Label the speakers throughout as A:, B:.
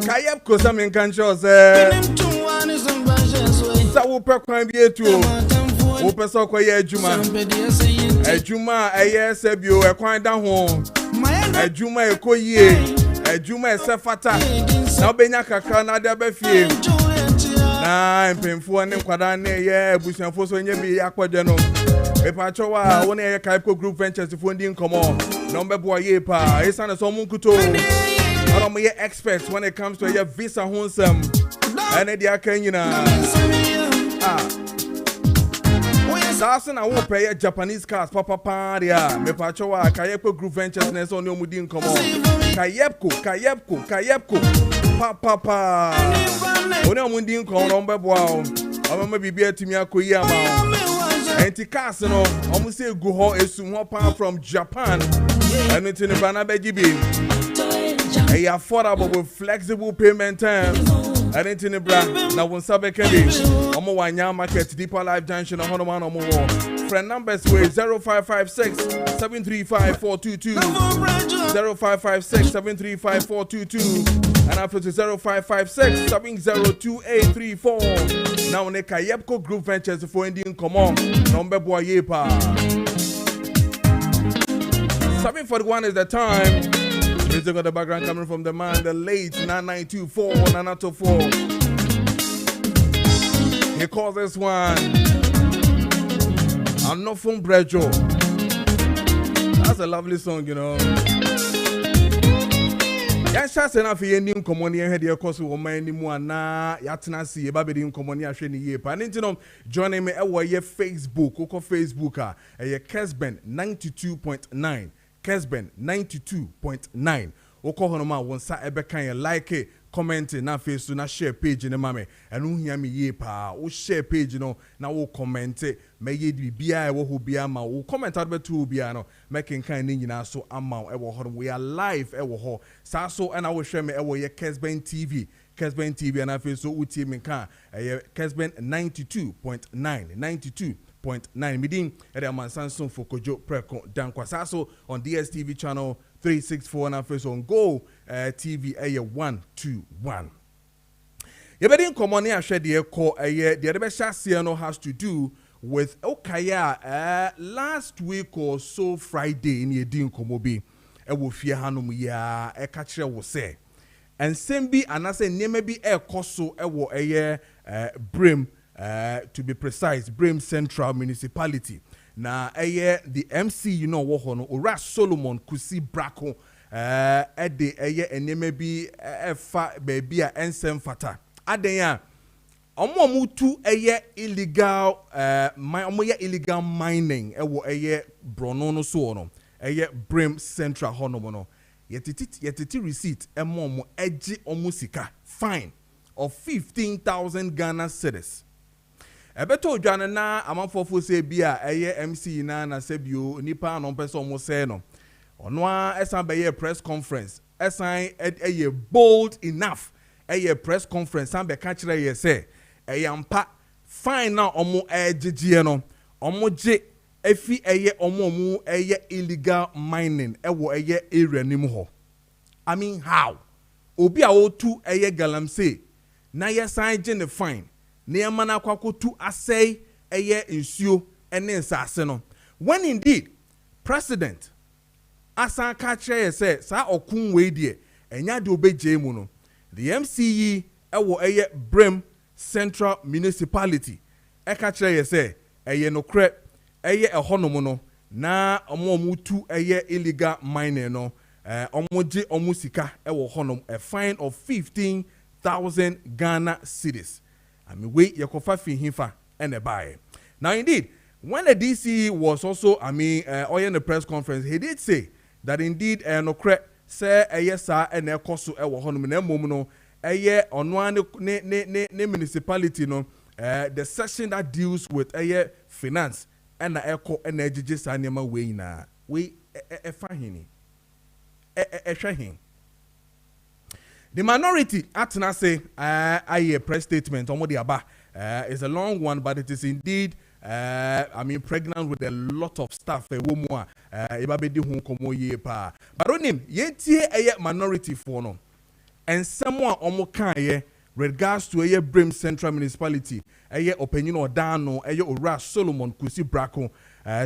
A: Kayep kosa menkancho se. Sa wo pe kwan bi etu o. Wo pe so koye adwuma. Adwuma eye se bio e kwan da ho. Adwuma ekoyie. Adwuma ese fata. Na obenya kakra na de ba fie. Na mpemfo ne nkwada na ye abusuafo so nya bi akwadwe no. Epacho wa wona ye Preko Group Ventures fo ndi nkomo. No mbebo ye pa. Esa na so munkuto. I'm a expert when it comes to your visa honsome. And the Akanyina. Sassen, I won't pay a Japanese cars, Papa Paria, Mepachoa, Preko Group Ventures, Neson Mudin come on. Kayepko, Papa. When I'm Mudin come on, Babo, I'm a baby to me, Koyama. And Tikasano, almost say Guho is from Japan. And it's in the Banabeji. A affordable with flexible payment terms. And it's in the brand. Now, when Sabekedi, Omo Wanya Market, Deeper Life Junction, or Honoman or more. Friend numbers with 0556 735 422, 0556 735 422, and after to 0556 702834. Now, on the Kayepko Group Ventures for Indian Common, number boy yepa. 741 is the time. Music on the background coming from the man, the late 9924 924. He calls this one I'm not from Brejo. That's a lovely song, you know. Yes, that's enough for any common here. The course will mind more na yatina see a baby in common year. And join me at Facebook, Oko Facebooker, a Kessben 92.9. Kessben 92.9. Oko honoma wonsa ebe kan like it, comment na Facebook na share page na mame. Enu hia me ye pa. O share page no na wo comment me ye bibia e wo ho bia ma. Wo comment adbetu bia no making kan ni nyina so ama e wo ho. We are live e wo ho. Sa so and I will share me e wo ye Kessben TV. Kessben TV na Facebook utie me kan e Kessben 92.9 92.9 Midin Edaman Samsung for Kojo Preko Dankwah. So on DSTV channel 364 and first on Go TV 121. Yebedin common here share the call the other best no has to do with Okaya last week or so Friday in Yedin Komobi e wo fie hanum ya e ka kire wo se ensembi anase neme bi e koso e wo Brim to be precise, Brim Central Municipality. Na the MC, you know, wohono Ora Solomon Kusi Brako ede eneme bi fa baby a ensem fata. Adenya omo mutu illegal illegal mining ewo brono no so no Brim Central hono no yetiti receipt emo eji omusika fine of 15,000 Ghana cedis. Ebeto odwane na amanfofo se bia MC na sebio nipa no pese omo se no ono a esan be press conference esan bold enough press conference san be ka kire ye se yampa fine na omo egegye no omo je efi omo illegal mining ewo area nim ho. I mean how obi a otu galamsey na yesan je ne fine na na kwakotu asay insuo ene nsase no when indeed president asan ka kire say sa okun we die enya de obeje mu no the MCE ewo Brim Central Municipality e ka kire say no kre ehonom no na omutu illegal mining no omoje omusika ewo honom a fine of 15,000 Ghana cedis. I mean, wait, Yakofa Fihifa and a buy. Now, indeed, when the DC was also, in the press conference, he did say that indeed, no credit, say, yes, sir, and a cost to our home in a moment, on one municipality, no, the section that deals with finance and the eco energy, just anima way na. We a fahini. A shahin. The minority, Atna say, a press statement on what they are is a long one, but it is indeed I mean, pregnant with a lot of stuff. A woman, ebabedi hu komo ye pa. But onim, yentie eye minority for no. And someone omo kan ye regards to eye Brim Central Municipality, eye opinion or dano, eye ora Solomon Kojo Preko,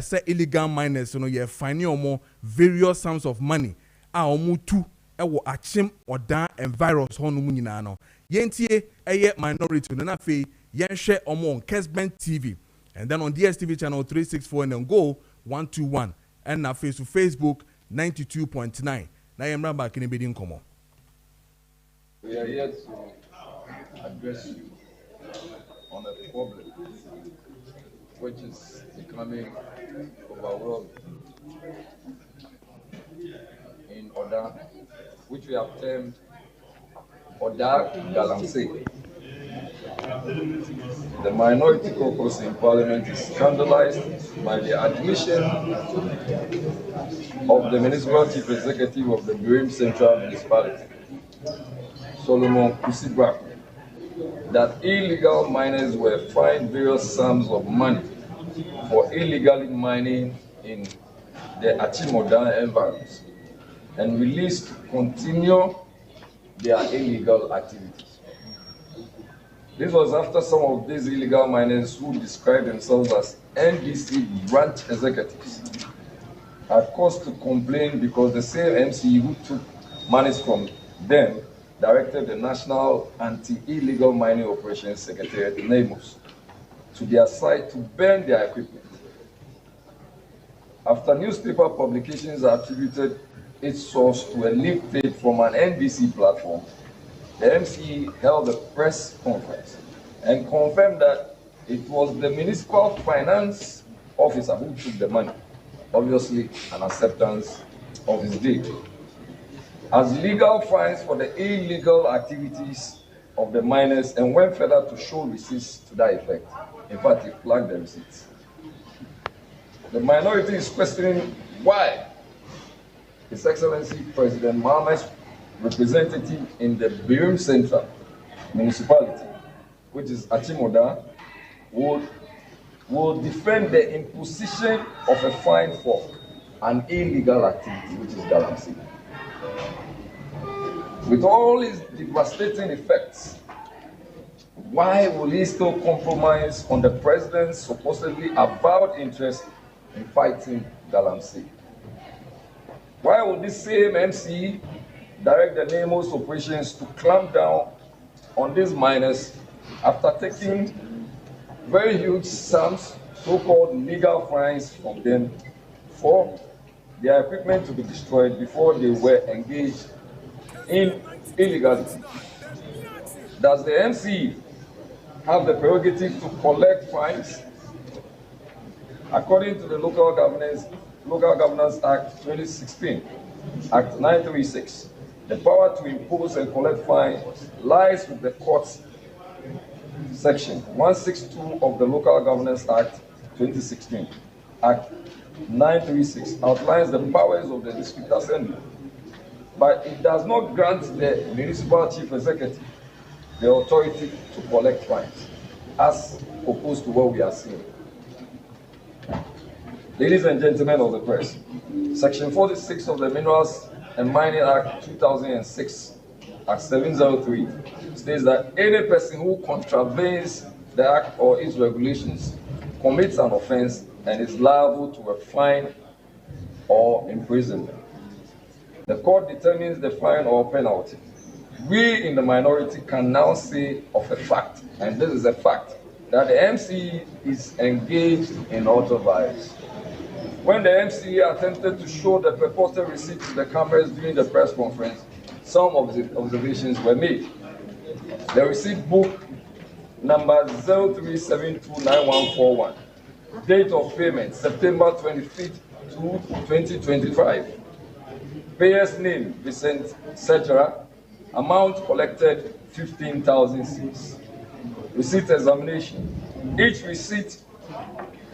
A: say illegal miners, ye finding omo various sums of money. Omo tu. Ewo achim odan and virus hono mu nyina no yentie eye minority no na fe yenhwe omo on Kessben TV and then on DSTV channel 364 and then go 121 and na face to Facebook 92.9 na yemra back in bedi nkomo.
B: We are here to address you on a problem which is becoming overwhelming in order which we have termed Oda Galamsey. The minority caucus in Parliament is scandalized by the admission of the municipal chief executive of the Brim Central Municipality, Solomon Kojo Preko, that illegal miners were fined various sums of money for illegally mining in the Achimodan environs and released to continue their illegal activities. This was after some of these illegal miners who described themselves as NDC branch executives had cause to complain because the same MC who took monies from them directed the National Anti-Illegal Mining Operations Secretariat, NAMOS, to their site to burn their equipment. After newspaper publications attributed its source to a leaked tape from an NBC platform, the MC held a press conference and confirmed that it was the municipal finance officer who took the money, obviously an acceptance of his deed, as legal fines for the illegal activities of the miners, and went further to show receipts to that effect. In fact, he flagged the receipts. The minority is questioning why His Excellency President Mahama's representative in the Brim Central Municipality, which is Achimoda, will defend the imposition of a fine for an illegal activity, which is Galamsey. With all its devastating effects, why will he still compromise on the president's supposedly avowed interest in fighting Galamsey? Why would this same MC direct the NAMOS operations to clamp down on these miners after taking very huge sums, so-called legal fines from them for their equipment to be destroyed before they were engaged in illegality? Does the MC have the prerogative to collect fines? According to the Local Governance Act 2016, Act 936, the power to impose and collect fines lies with the courts. Section 162 of the Local Governance Act 2016, Act 936, outlines the powers of the District Assembly, but it does not grant the municipal chief executive the authority to collect fines, as opposed to what we are seeing. Ladies and gentlemen of the press, Section 46 of the Minerals and Mining Act 2006, Act 703, states that any person who contravenes the Act or its regulations commits an offense and is liable to a fine or imprisonment. The court determines the fine or penalty. We in the minority can now say of a fact, and this is a fact, that the MC is engaged in auto violence. When the MC attempted to show the purported receipt to the cameras during the press conference, some of the observations were made. The receipt book number 03729141, date of payment September 25th to 2025. Payer's name Vincent Cetera, amount collected 15,000 cedis. Receipt examination. Each receipt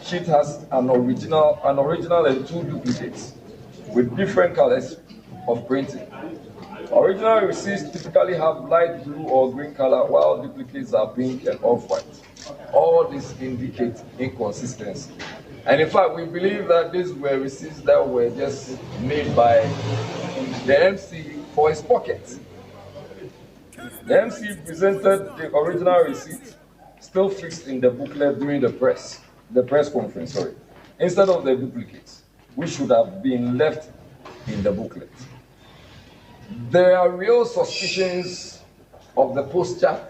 B: sheet has an original and two duplicates with different colors of printing. Original receipts typically have light blue or green color, while duplicates are pink and off-white. All this indicates inconsistency. And in fact, we believe that these were receipts that were just made by the MC for his pocket. The MC presented the original receipt, still fixed in the booklet during the press conference, sorry, instead of the duplicates, which should have been left in the booklet. There are real suspicions of the posture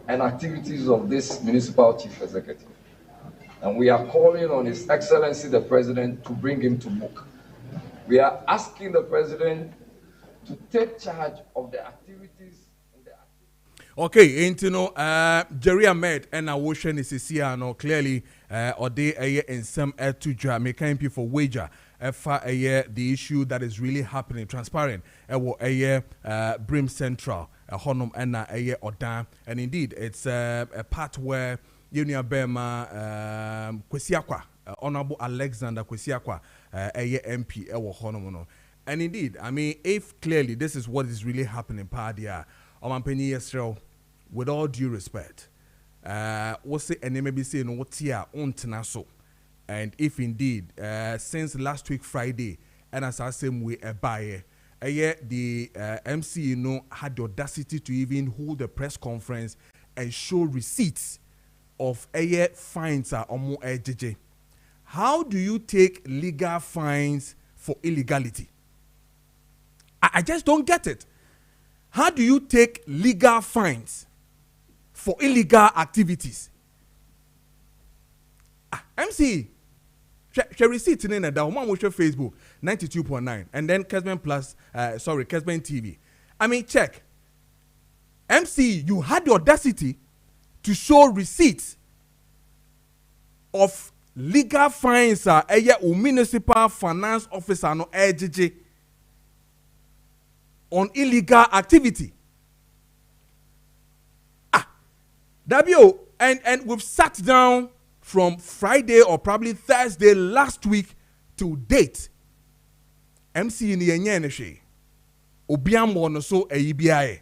B: and activities of this municipal chief executive. And we are calling on His Excellency the President to bring him to book. We are asking the President to take charge of the activities.
A: Okay, Jerry Ahmed and Awoshen is here clearly or they in some to Jamaican people for wager the issue that is really happening transparent Brim Central Honum and Odan, and indeed it's a part where Union Bema Kwesiakwa Honorable Alexander Kwesiakwa MP Honum. And indeed, I mean, if clearly this is what is really happening, Padia, Omampeni Yesrel, with all due respect, what's say and maybe say no what here on Tanaso. And if indeed, since last week Friday, and as I say we a buyer, the MC had the audacity to even hold a press conference and show receipts of fines or more JJ. How do you take legal fines for illegality? I just don't get it. How do you take legal fines for illegal activities? MC, share receipt in the woman will show Facebook 92.9 and then Kessben Plus, Kessben TV. I mean, check. MC, you had the audacity to show receipts of legal fines municipal finance officer no AJJ on illegal activity. W and we've sat down from Friday or probably Thursday last week to date. MC in the Yenyeneshe Obiambo no so EBI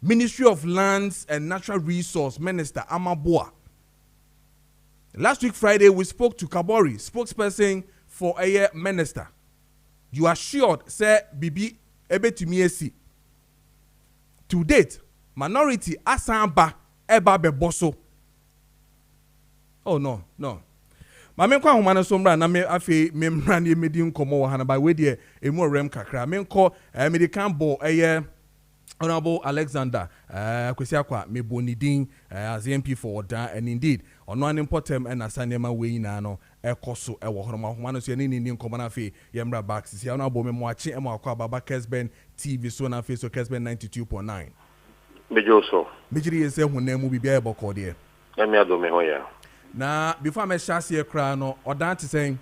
A: Ministry of Lands and Natural Resource Minister Amaboa. Last week Friday we spoke to Kabori, spokesperson for a minister. You assured say Bibi ebe to me to date minority asamba eba beboso. Oh no mame kwa humana sombra na me afi me mrani medi nkomo wa hana by we dey emu rem kakra me nko medican bo Honorable Alexander Kwesiakwa me bonidin as MP for Odan, and indeed on one important and asanema we na no ekoso e wo horoma humana so ni nkomo na afi yemra back si Honorable me moachi e mo akwa baba Kessben TV so na afi so Kessben 92.9
B: Mejoso
A: Mejiri ese hunemu bibia e boko de
B: emi adome ho ya
A: na before me shase e kra no Odan ti saying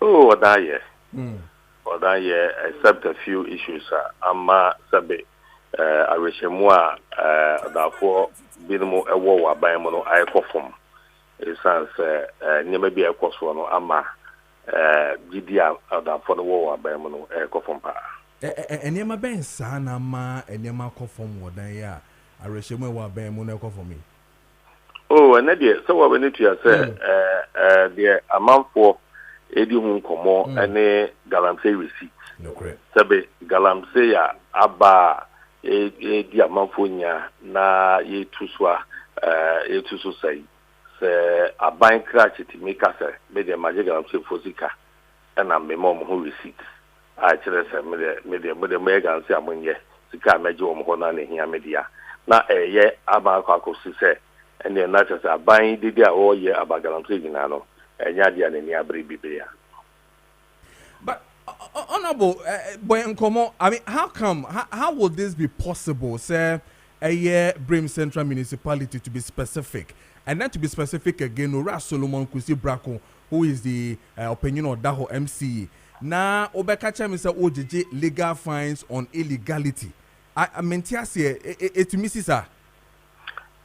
B: Odan ye Odan ye except a few issues ama sabe Arishemua therefore binimu ewo wa ban mu no ayekofom essence nyema bi ekoso no ama gidia therefore no wo wa ban mu no ayekofom pa
A: nyema ben sa na ma nyema kofom wodan ya Arishemua wa ban mu no ekofom
B: and dey so we need to say the amount edi hu nkomo ene galamsey receipt
A: no correct
B: sabe galamsey ya aba di amanfonya na yetuswa yetuso sai se aban crash ti meka se me de maje galamsey fosika na memo mo receipt a kire se me de me galamsey amonye sika meje wo mo na hia media na eye aba akosi se ene na se aban didi a wo ye aba galamsey gina no enya dia ne ni abri bibia.
A: But Honorable boy Nkomo, I mean, how will this be possible, say a Brim Central Municipality to be specific, and then to be specific again, Ora Solomon Kojo Preko, who is the opinion of Daho MC. Now, Obekacha Mr. OJJ legal fines on illegality. I mean, it misses her.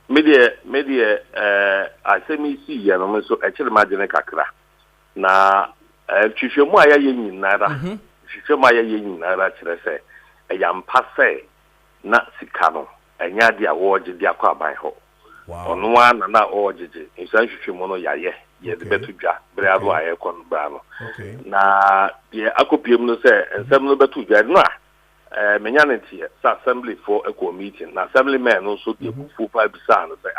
B: Media, I say me see, you know, so actually imagine kakra. Na, chifemo aya yenyi nara. Chifemo aya yenyi nara chile se. Yam passe na sikano. Enya dia woje dia kwa bai ho.
C: ono wa na ojeje insan hwehwe no yaye ye de betu dwa bre ado aye kon bra no na ye akopiem no se ensem no betu dwa no a menya ne tie sa assembly for a meeting na assembly men no so de full pipe bisa no say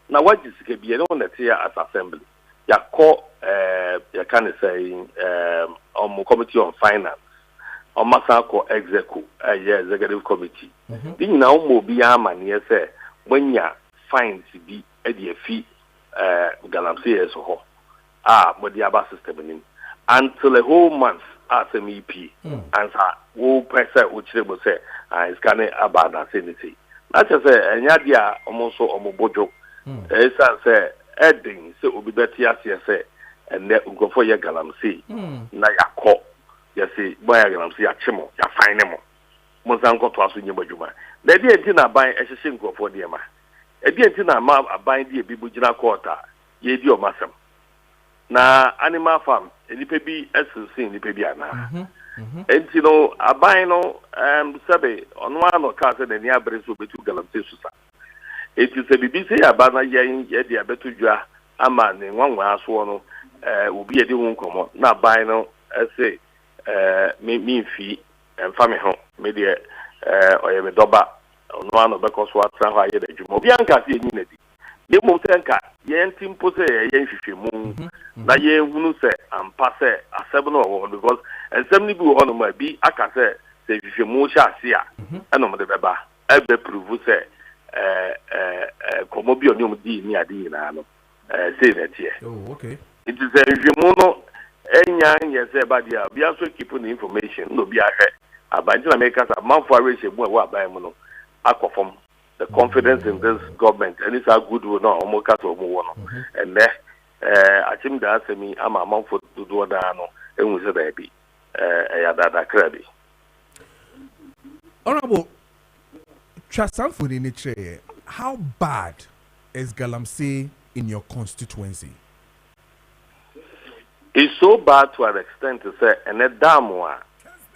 C: na waji sike bi no na tie as assembly yakọ ya kan say committee on finance on masako executive committee di na mo bi amane say mwanya fines bi e de afi galamsey eso ho mo di aba system ni until a whole month as MEP answer wo pressure wo chirebo say is can about that anything na say enya dia omonso omobojo esa say edding say obi beti ase say ene ugofo ye galamsey na yakọ ya say boy galamsey ya chemo ya fine mo mo san ko to aso nyebadwuma na dia enti na ban ehye ngofo de ma ebi enti na ma aban de bi bugina quarter ye di o masem na animal farm enipa bi esensin enipa bi ana enti no aban no sabe ono ano ka se na ni abere so betu galamsey susa enti se bibi se abana ye de abetu dwa ama ne nwanwa aso no obi ye de hu nkomo na aban no say me fi emfa me ho me de oye me doba ono ano beko so atra ho aye da dwuma obi anka se enyi na di ne mo se nka ye ntimpo se ye nhwehwemu na ye hunu se ampa se asem no wo because ensem ni bi wo no ma bi aka se nhwehwemu sha ase a eno mo de beba ebe prove se komo bi oni di ni ade na no say na tie
A: okay
C: it is a nhwehwemu no enya nye se ba dia bi aso keep the information no bi ahwe abanji na make us man for race mu wa aban mu no akofom the confidence in this government and it's a good one no omo ka to omo wo no and achim da asemi ama man for do da no enwu se da bi ya da krabi
A: Honorable Chasanfuni Niche, how bad is galamsey in your constituency?
C: It's so bad to an extent to say, and a damwa,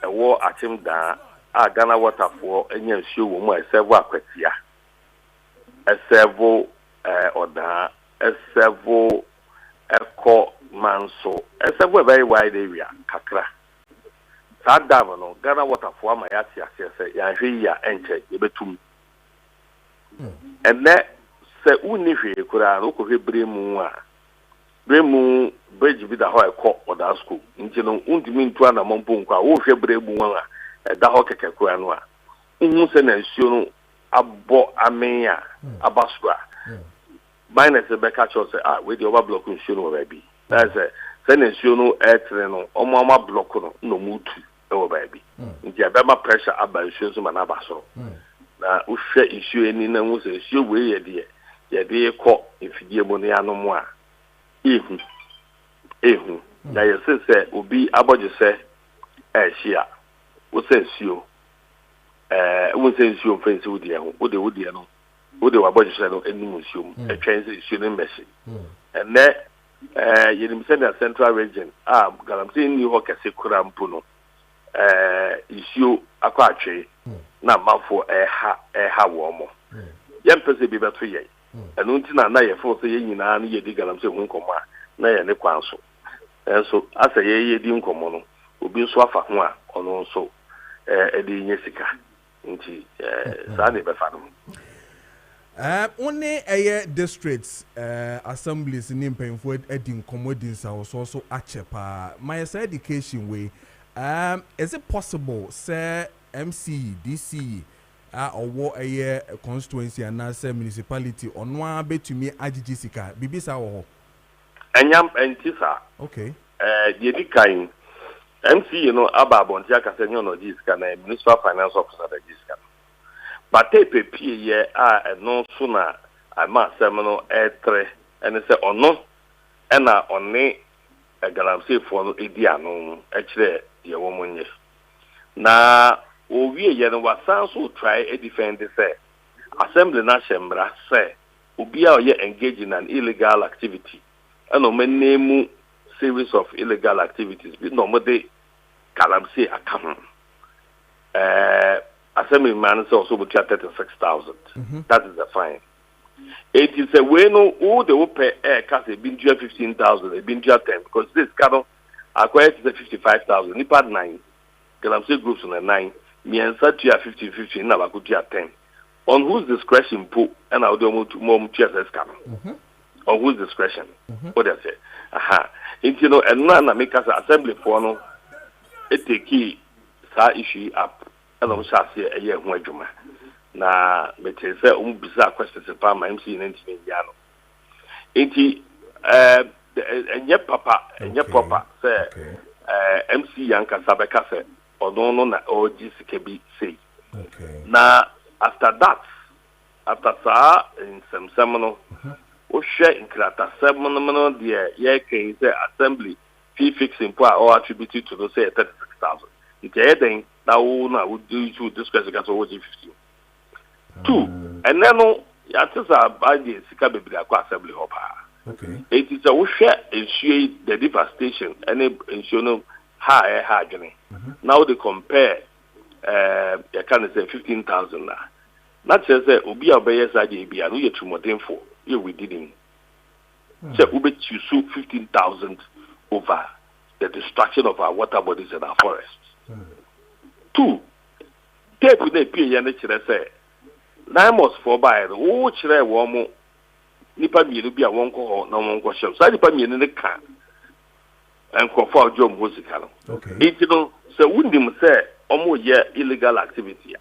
C: a war at him down, a Ghana water for any shoe woman, a several aquatia, a several or a several echo manso, a several very wide area, Kakra. That damno, Ghana water for my atia, Yanjia, enter, Yebetum. And that say, Unifi, could I look at Bremu. Bremu bridge bi da ho ekọ oda school nti no undimi ntu ana mompo nkwa wo hwe bremu wan a da ho kekeko anu a unhu se na nsuo no abo amen a abasura minus be ka cho se we dey over block nsuo no ba bi that se na nsuo no etre no omo ama block no mutu e wo ba bi nti abema pressure aba nsuo so ma na abaso na uhwe nsuo eni na hu se nsuo we ye de ekọ ifidie mo ne anu a ehu na yese se obi aboje se ehia wo se nsuo wo se nsuo fensi wo de ho wo de no wo de waboje se no enu nsuo etwen se nsuo ne mbese ene yenim se na central region galamsey ni ho kese kura mpo no nsuo akwa atwe na mafo eha wo mo yempese bi beto ye enu nti na ye fo se ye nyina na ye di galamsey hu nkoma na ye ne kwanso enso asa ye di nkomo no obi nso afa ho a ono nso edi nyesika nti sa ne be fa no
A: one eye districts assemblies ni mpemfo edi nkomo di nsa so achepa my education way is it possible say MC DC owo eye constituency and say municipality onwa betumi agigi sika bibisa wo ho
C: enyam entisa
A: okay
C: the edikan MC ababonti akase nyo no jiska na municipal finance officer da jiska but pepie ye no so na ama asem no etre ene se ono ena one galamsey fo no edi ano ekire ye wo monye na owie ye no wasan so try a defend say assembly na shembra say obi a ye engage in an illegal activity and no name series of illegal activities but no more de galamsey account assembly man say also between 36,000 that is the fine It is a way no all the open air cast a been 15,000, a been 10 because this cano acquired is 55,000. Nipa 9, Galamsey groups on a 9, me and Satia 50-50, now I could 10. On whose discretion put and I'll do more chairs as cano. On whose discretion? What I say? Aha. And you know, and none make us assembly for no. It take key issue up and I'm say a year when Juma. Na but say bizarre questions about my MC in Indiano. Enti and your papa say MC Yanka Sabeka say or no na or GCKB say. Na after that in some seminal o share in Krata seminal the year can say assembly fee fixing power or attributed to the say 36,000. It's then that would do to discuss against OG 15. 2 and then ya tsa by the sika baby assembly hopper. Okay. It is a share ensure the devastation and ensure high journey. Now they compare you can say 15,000 now. Not just say obi obey side be anu ye too modern for you we didn't. Say ube to 15,000 over the destruction of our water bodies and our forests. 2 tape with the PA say 9 months for by the whole chere womo nipa mienu bi a wonko na wonko shem sa nipa mienu ne ka enko for jom hosika no okay it no say wundim say omo ye illegal activity.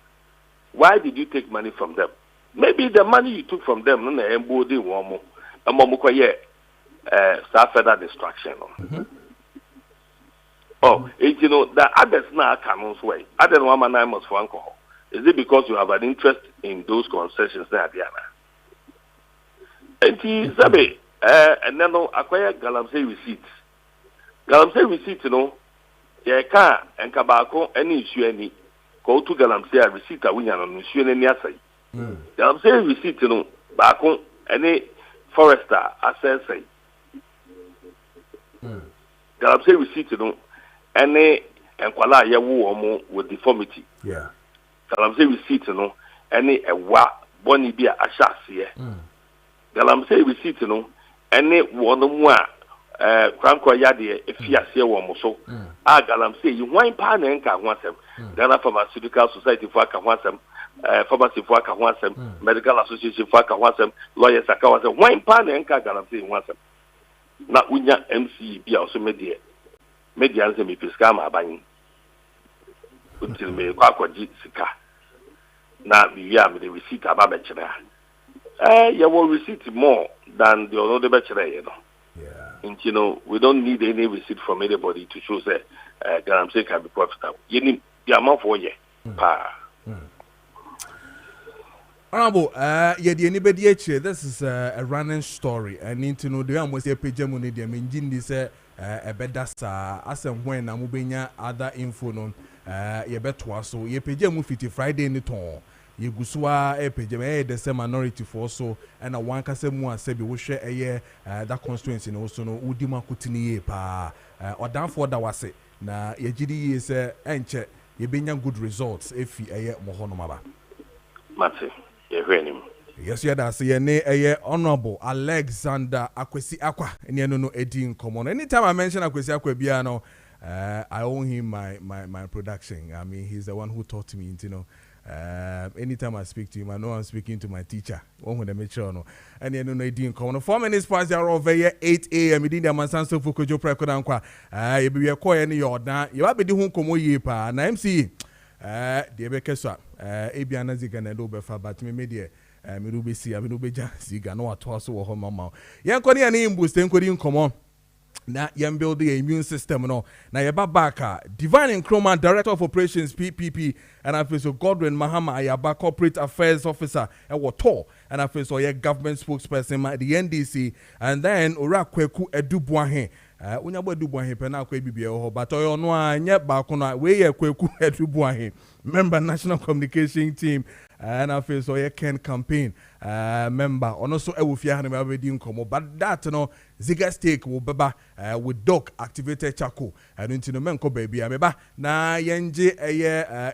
C: Why did you take money from them? Maybe the money you took from them no na embody womo amomo ko ye further distraction. Oh, it you know the others na canons way other 1 9 months for alcohol. Is it because you have an interest in those concessions there, Diana? And then acquire Galamsey receipts. Galamsey receipts, you know, you can't and Kabako any issue any go to Galamsey receipt a win on issue any assay. Galamsey receipt, you know, Bako any forester assess. Galamsey receipt, you know, any and Kuala Yawu with deformity. Yeah. Galamsey receipt no any ewa boni bi a ahase Galamsey receipt no any wono mu a kranko yade efiase wo mo so a Galamsey yi hwan pa na nka ho asem Ghana Pharmaceutical Society for aka ho asem pharmacy for aka ho asem medical association for aka ho asem lawyers aka ho asem hwan pa na nka Galamsey ho asem na unya MC bi a so media nse me piska ma abanyi until me kwaji sika na we am the receipt about bechera you will receipt more than the other bechera, you know. Yeah. And you know we don't need any receipt from anybody to show say Galamsey can be profitable. You need the amount for ye pa.
A: Honorable, anybody here? This is a running story. I need to know the almost a page money. The engine this a better as and when I'm moving other info on ye better so ye page mu fiti Friday in the town. Ye guswa page the same minority for so and a one kase mu asebi wo share that constituency no so no udima kutini ye pa or down for that was it na ye gidi ye say enche ye benya good results if ye mo hono maba.
C: Mate.
A: Yes, yeah, that's Honorable Alexander Akwesi Akwa. No Eddie common. Anytime I mention Akwesi Akwa Biano, I owe him my production. I mean, he's the one who taught me, you know. Anytime I speak to him, I know I'm speaking to my teacher. One with the metro, no. And no Eddie common. 4 minutes past the hour over here, 8 a.m. Within the Mansanso for Kojo Preko Dankwah. You be a coy any order. You have been the home como ye pa. Na MC. The Bekeswa. Ebiana Zigana Lobefa, but me media. Mirube si Aminubeja Ziga no atwaso wo ho mama. Yankoni ani boost enkodi nkomo. Na yam build the immune system no. Na yeba baka Divine Nkrumah, Director of Operations PPP, and Officer Godwin Mahama Ayaba Corporate Affairs Officer Ewoto, and Officer ye government spokesperson at the NDC, and then Ora Kweku Edubuahe. Unyabo Edubuahe pena kwe bibia ho, but oyo no anya ba kono we ye Kweku Edubuahe. Member National Communication Team and I feel so Ken campaign member and also Ewufia Hanema already nkomo but that no Ziga stake will beba with dog activated charcoal and into the menko baby ameba na yenje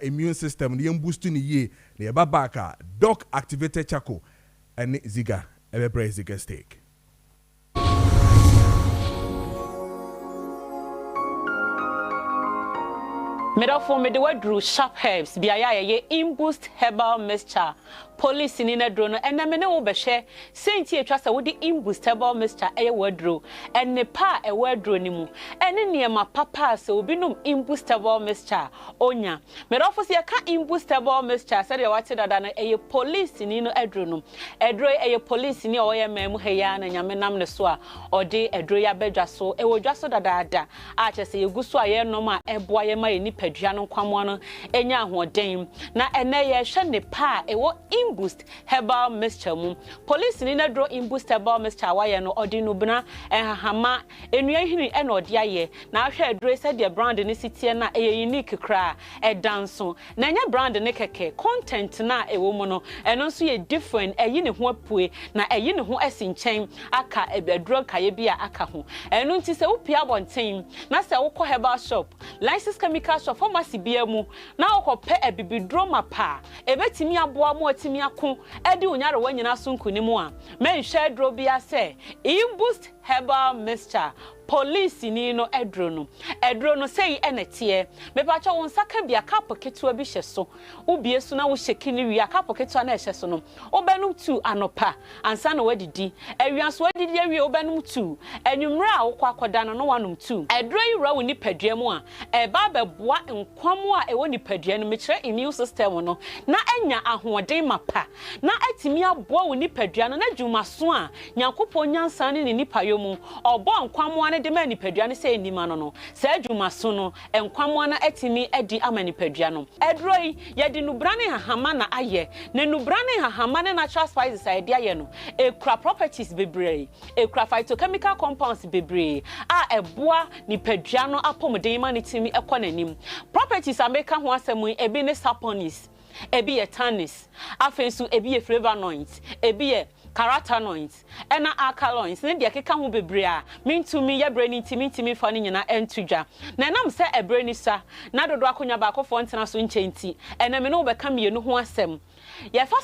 A: immune system the boost ni ye the baka dog activated charcoal and Ziga ebe praise the stake.
D: Medofo me de wadru sharp herbs biaya ye imboost herbal mixture police ni na dro no eneme ne wo behwe senti etwa se wo de imboost herbal mixture eye wadru enne pa e wadru ni mu enne niema papa se obinum imboost herbal mixture onya medofo se ka imboost herbal mixture se de wate dada na eye police ni no adru no edro eye police ni o ye memu heya na nyame nam ne so a ode edro ya bedwa so e wodwa so dada ada a che se yeguso a ye no ma eboa ye ma ni padua no kwamo no enya ahoden na ene ye hwe ne pa ewo imboost herbal mixture mu police ni na dro imboost herbal mixture wa ye no odi no bna hama enua hini ena odi aye na ahwe dro se de brand ne sitie na eye unique kra danso na nya brand ne keke content na ewo mu no eno nso ye different eyi ne ho apue na eyi ne ho asinchen aka ebedro kaye bia aka ho eno nti se upia bonten na se wokọ herbal shop license chemical shop pharmacy bia mu na okope ebibidro mapa ebetimi aboa mu atimi ako edi unyare wanyina so nkunimu a menhwe dro bia se imboost herbal mixture police ni no edro no sei enetie me pa cha won saka bia kapo ketua bi hyeso ubie so na wo hyeki ni wi kapo ketua na hyeso no obenum tu anopa ansa na wadidi awiaso wadidi awie obenum tu enwumra a wo kwakoda no wanum tu edro yi ra wo ni padua mu a eba beboa nkwamu a ewo ni padua no mekire immune system no na enya ahoden mapa na atimi aboa wo ni padua no na dwuma so a nyankopon nyansa ne ni nipa yomu obo nkwamu de mani padua ne se enima no se adwuma so no enkwamo na atimi adi amani padua no edroi ye di nubrane hahama na aye ne nubrane hahama ne natural spices ide aye no ekra properties bebree ekra phytochemical compounds bebree a eboa ni padua no apomden ma ne timi ekonanim properties ameka ho asemu ebi ne saponis ebi ye tannis afensu ebi ye flavonoids ebi ye carotenoids ena alkaloids ne de keka ho bebre a mintumi ye brani timi fa ne nyina entudwa na nam se ebrani sa na dodo akonya ba akofo ntena so nchenti ena me no be ka mienu ho asem ye fa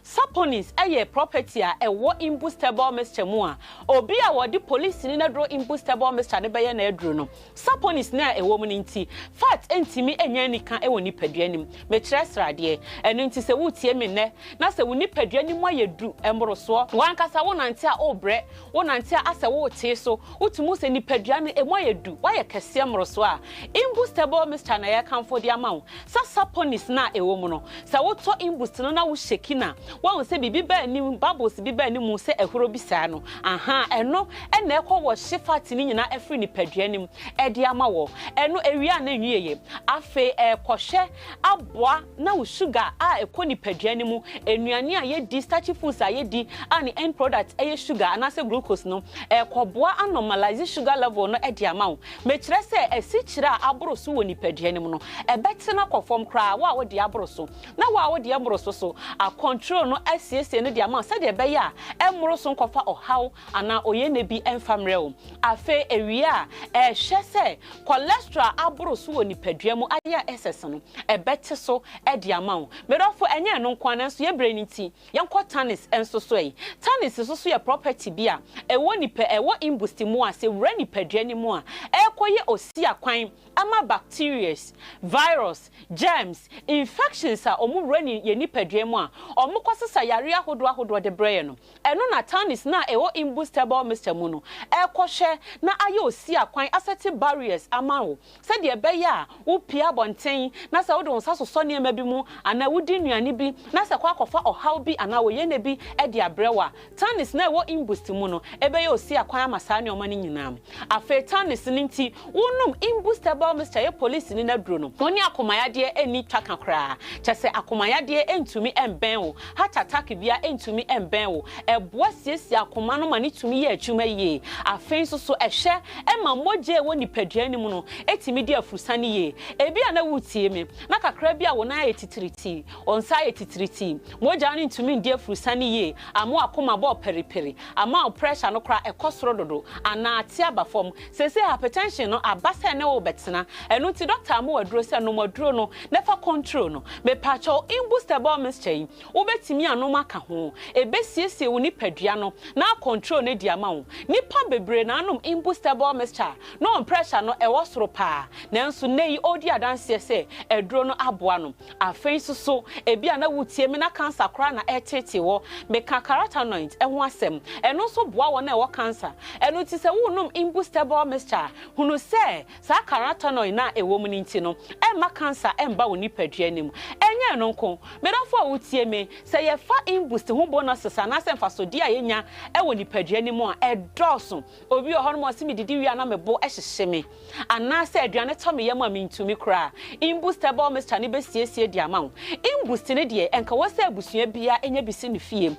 D: saponis eye property a ewo imboostable mixture mu a obi a wodi police ni na dro imboostable mixture ne be ye na edro no saponis na ewo mu nti fat entimi enya nika ewo ni paduanim me kire srade eno nti se wutie me ne na se woni paduanim ayedu embroso wankasa wonante a obre wonante a ase wo tie so utumu se ni padua no emu ayedu wa ye kese embroso a imboostable mixture na ye kanfo di amawo saponis na ewo mu no sa woto imboost no na wo sheki na wa se bibi ba ni bubbles bi ba ni mu se ehoro bi saa no aha eno ena ekọ wo shifat ni nyina afri ni paduanim edi amawo eno ewia na nwiyeye afe ekohwe aboa na wo sugar a ekọ ni paduanim enuane a ye di starchy foods a ye di and end product eye sugar anase glucose no ekoboa anormalize sugar level no edi amawo me kire se esikyire a aboroso wo ni paduanim no ebete na kofom kra wa wo di aboroso na wa wo di aboroso so a control no asiesie no di ama se de be ya emoroso nkofa ohaw ana oye na bi enfamrel afe ewia hwe se cholesterol aboroso wo ni padua mu aya ss no ebete so edi ama me dofo enye no nkwan so ye breniti yenko tannis enso so yi tannis so ye property bia ewo ni ewo imboost mu ase wura ni padua ni mu a ekoye osi akwan ama bacteria virus germs infections a omu wura ni ye ni padua mu a omu kwasesa yare ahodo de brain no eno na tannis na ewo imboostable mixture mu no ekohwe na aye osi akwan aseti barriers ama wo se de be ya wo pia bonten na se wo de wonsa so ne ma bi mu ana wudi nuane bi na se kwa akofa ohaw bi ana wo ye na bi e de abrewa tannis na ewo imboost mu no ebe ye osi akwan amasa ne oma ne nyinam afa tannis ninti wonum imboostable mixture ye police ni na duro no oni akomayade eni twaka kra kyese akomayade entumi emben wo heart attack bia entumi emben wo eboa siesie akoma no mani tumi ye atwuma ye afen so ehwe ema moje wo nipadua ni mu no etimi di afusane ye ebi ana wutie me na kakra bia wo na etitiriti onsa etitiriti moja ni ntumi ndi afusane ye amo akoma bo periperi ama pressure no kra ekosoro dodo ana atia ba fom se hypertension no abasa ne wo betena eno ti doctor amo waduro se no maduro no nefa control no me pacho imbustable mixture wo betimi anoma ka ho ebesiesie wo ni padua no na control ne dia ma wo nipa bebre na anom imbustable mixture no pressure no ewo soro pa nanso nei odi adanse se eduro no aboa no afei so ebia na wutie me na cancer kra na etete wo me carotenoid ho asem eno so boa wo na ewo cancer eno ti se wo nom imbustable mixture hunu se sa carotenoid na ewo mu nti no ma cancer emba wo nipadua nim enye no nko me dafo a wutie me se ye fa imbust ho bonus na se mfa so dia yenya ewo nipadua nim a edoso obi o hono mo se me didi wi na me bo ehyehye me ana se aduane to me yam a me ntumi kra imbustable mixture ne besiesie dia ma wo imbust ne de enka wo se abusua bia enya bisi ne fie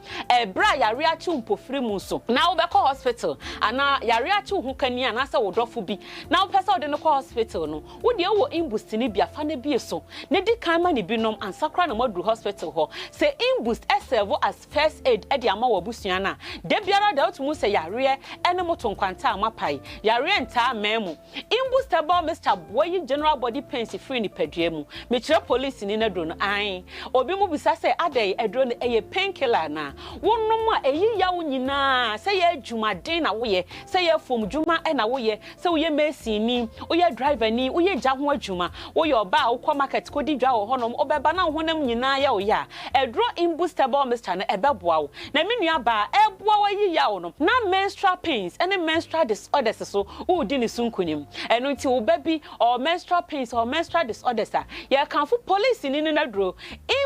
D: bra yare achi mpofiri mu so na wo be ko hospital ana yare achi hu kani ana se wo dofo bi na wo pese wo de ne ko hospital no wo de wo imbust ne bia fa na bie so ne di kan ma ne binom ansakra na modru hospital ho se imbust serve as first aid e de ama wo abusua na de biara da otumu se yare ene moto nkwanta amapai yare nta amemu imbustable Mr. Boy general body pains free ni padua mu me kire police ni na do no an obi mu bisa se adai edro no eye painkiller na wonnom a eyi ya wo nyina se ye adwumaden na wo ye se ye fom dwuma e na wo ye se wo ye mesi ni wo ye driver ni wo ye gya ho adwuma wo ye oba wo kwa market ko di dwa wo honom obeba na honam nyina ya wo ya edro imbustable Mr. na ebeboa wo na menua ba eboa wo yi ya wo no na menstrual pains any menstrual disorders so wo di ni sunkunim eno nti wo baby or menstrual pains or menstrual disorders ye kanfo police ni na dro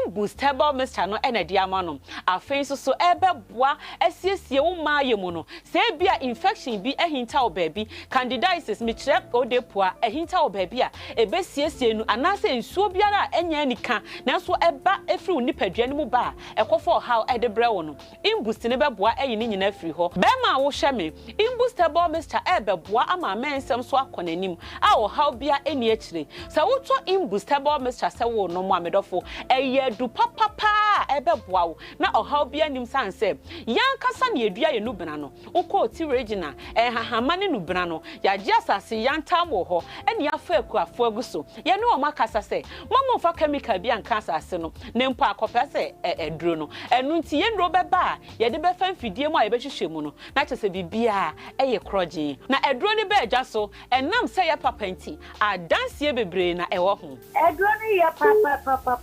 D: imbustable Mr. no ena di amano afei so ebeboa asiesie wo maaye mu no se bia infection bi ehinta wo baby candidiasis mi kire odepoa ehinta wo baby a ebesiesie nu anase nsuo biara enya nika nanso eba efri wo nipadua ni mu ba ekofo how edebre wo no imbust ne beboa eyi ni nyina afri ho be ma wo hwe me imbustable Mr. ebeboa ama mensem so akonanim a wo how bia eni akire se wo to imbustable Mr. se wo no mo amedofo eye du papa ebeboa wo na o how bia nim sanse yan kasa na edua ye nubena no wo ti regional hahama ne nubena no ya gi asase yan tam wo ho eni afa akuafo aguso ye ne o makasa se mama fa chemical bia nka asase no ne mpo akopɛ se eduro no enu nti ye ndro beba ye de be fa mfidie mu a ye behwehwe mu no na kyese bibia eye krogen na eduro ne be agya so enam se ye papa nti adanse bebre na ewo ho
E: eduro ne ye papa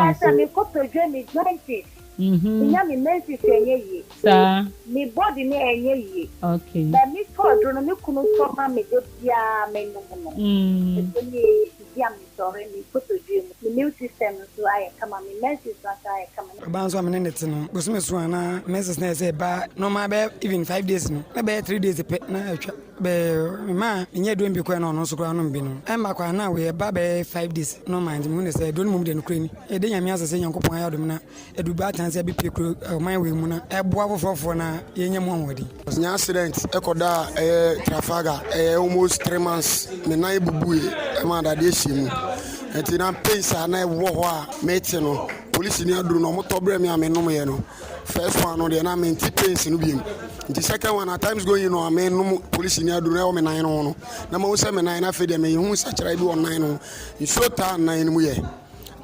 E: asa me ko pedwe me 20 nya me menses enye yi
F: sa
E: me body ne enye yi
F: okay
E: ba me to eduro no me kunu so ma me de bia me no no ni ya me sorry me ko pedwe me new system so I come me menses so I come
G: ban so me net no bo so me so ana menses na say ba normal be even 5 days no na be 3 days pe na atwa be ma nya do mbi ko na no so kra no mbi no e ma kwa na we ba be 5 days no mind me ne say do no mum de no kra ni e de nyame asase nyankopon ayadom na edu ba tanse bi pe kro man we mu na e boa fofofo na ye nya mu anwodi nya accident e koda trafaga almost 3 months me na e bubuye e ma da de shi mu enti na pensa na e wo ho a meti no police ni aduru no mo tobre me amenom ye no first one no de na me nti pensi no biem nti second one at times going no amenom police ni aduru na wo me nan no na ma wo se me nan na fe de me hu sa kira bi on nan no nso ta nan mu ye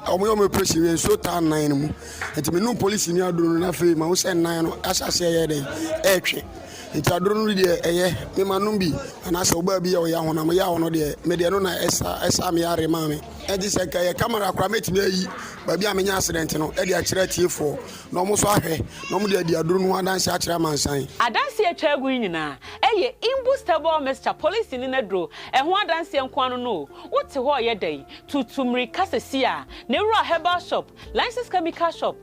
G: omo me presi we nso ta nan mu nti me no police ni aduru na fe ma wo se nan no asase ye de etwe nti aduru no de eye me manum bi ana se oba bi ye wo ya ho na me ya ho no de me de no na esa me yare ma me edi se ka ye camera kra metimi ayi ba bi amenya accident no e de akira tiefo no mo so ahwe no mo de aduru no adanse akira mansan
D: adanse atwa agu nyina eye imbustable Mr. Police ni na dro ho adanse nkwano no wote ho ye dai tutumri kasesi a ne ru herbal shop license chemical shop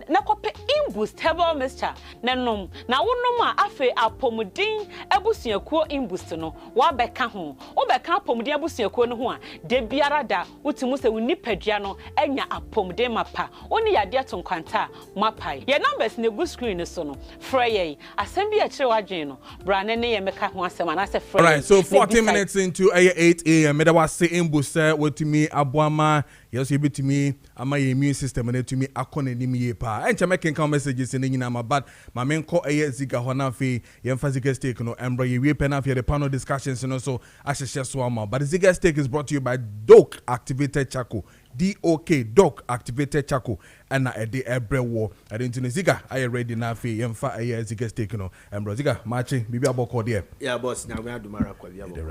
D: na kope imbustable Mr. nanom na wonom a afi apomudin abusuakuo imbust no wa beka ho be ka apomde abusuakuo no ho a de biara da wotimu se wonipadua no enya apomde mapa oni yade atonkwanta mapai ye numbers ne good screen so no frey asem bi a kire wadwen no brane ne ye meka ho asem ana se frey.
A: All right, so 40 minutes into 8 a.m. Meda was saying busa wetimi aboama yes you to me ama your immune system and to me akon anim ye pa encha making come messages in nyina ma but my men call ziga hona fe ye emphasic stake no embra ye we pen after the panel discussions and also asheshe so ama but the ziga stake is brought to you by DOC activated charcoal DOK DOC activated charcoal and na ede ebre wo adintu ne ziga are ready na fe ye mfa ziga stake no embra ziga machi bibi aboko de
F: yeah boss na we adumara kwa bia
A: boko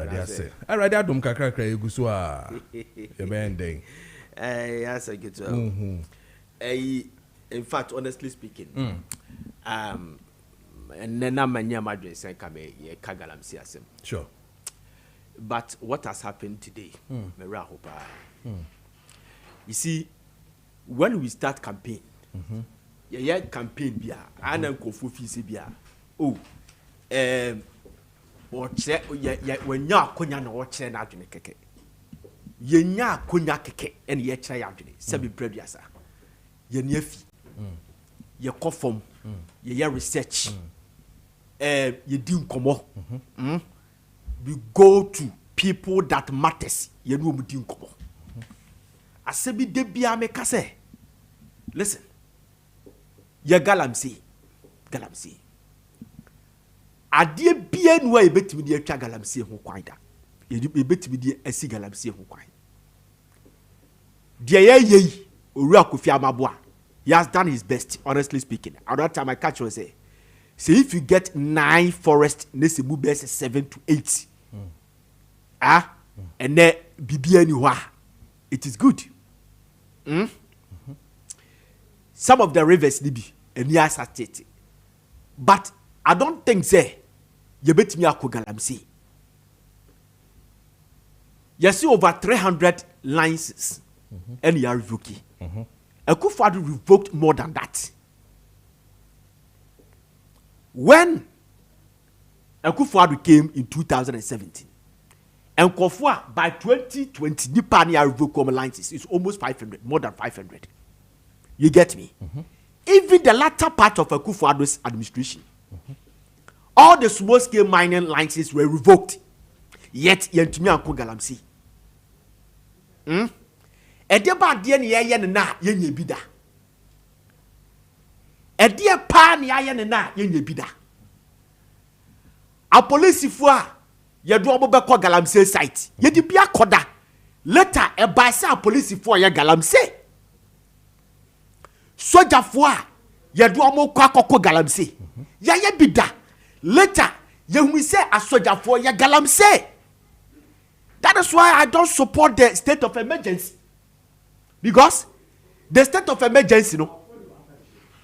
A: already adum kakra kra eguso a ye bending.
F: Yes, I get to. In fact, honestly speaking, and then I'm near Madrid saying, "Come here, Kagalam CSM."
A: Sure.
F: But what has happened today, you see, when we start campaign, yeah, campaign bia, and then kofu fisi bia. Oh, when you are konya no watch na adwene keke. Yenya konya keke ene ye kire ya adwene sebi preduasa ye ne afi ye kofom ye research ye di nkomo we go to people that matters ye no mu di nkomo asebi de bia me kase listen ye galamsey adie bia no e betimi de atwa galamsey ho kwan da ye betimi de asi galamsey ho kwan de ye Owura Kofi Amaboa, he has done his best, honestly speaking. At that time I catch you say if you get 9 forests nese mu best 7 to 8 and then bibi anywhere it is good. Some of the rivers nibi and yes state, but I don't think say you bet me akọ galamsey. You see over 300 licenses and you are revoking. Akufo-Addo revoked more than that. When Akufo-Addo came in 2017, and Kofua by 2020, Nipani revoked licenses. It's almost 500, more than 500. You get me? Even the latter part of Akufo-Addo's administration, all the small-scale mining licenses were revoked. Yet, yentumi anko galamsey. Edeba de ne ye na yenye bida. Ede pa ne ye na yenye bida. A police fo a ye do obobekọ galamsey site. Ye di bia koda. Later e ba say a police fo ye galamsey. Soja fo a ye do omokọ akọkọ galamsey. Ye bida. Later ye hu say a soja fo ye galamsey. That is why I don't support the state of emergency. Because the state of emergency,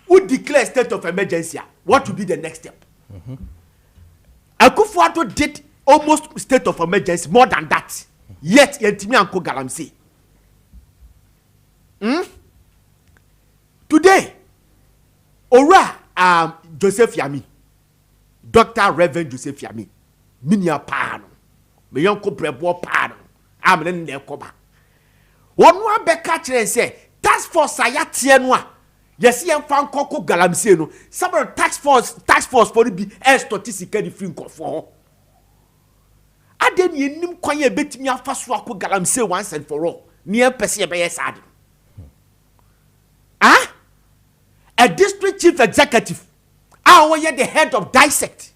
F: who declare state of emergency, what will be the next step? Akufo-Addo did almost state of emergency, more than that. Yet, yentimi anko galamsey. Today, Owura Joseph Yami, Dr. Reverend Joseph Yami, minia pano, me yonko brebo pano, amene ne koba. One one be catch and say task force ayatie no a yes yem fan koko galamsey no some of task force for be statistic di free nkofo aden yenim kwan ye betimi afa so akọ galamsey once and for all near person be sad a district chief executive we the head of dissect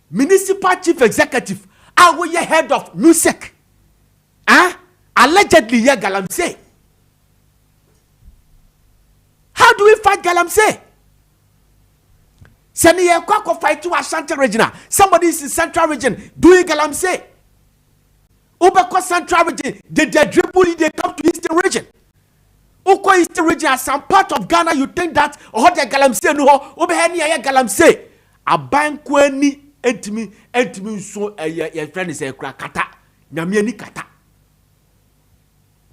F: municipal chief executive we head of NUSEC allegedly ye galamsey. How do we fight galamsey? Send ye kwako fight to Ashanti region. Somebody is in central region doing galamsey. Ubeko central region, they dribble, they come to eastern region. Uko eastern region as some part of Ghana, you think that or the galamsey no ubeheni ye galamsey. Abankweni entimi so your friend is a kata. Nyamie ni kata.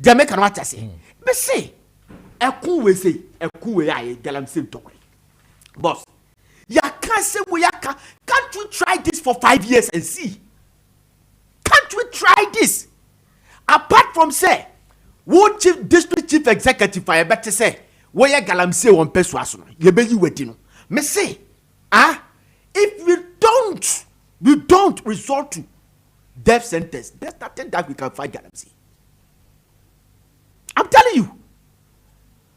F: Jamaica what I say. But say, we say, I galamsey talk. Boss, ya can't say we can't you try this for 5 years and see? Can't actually try this. Apart from say, what chief district chief executive I better say, where galamsey one persuasion, you be you waiting. Me say, if we don't resort to death sentence, there's nothing that we can fight galamsey. I'm telling you.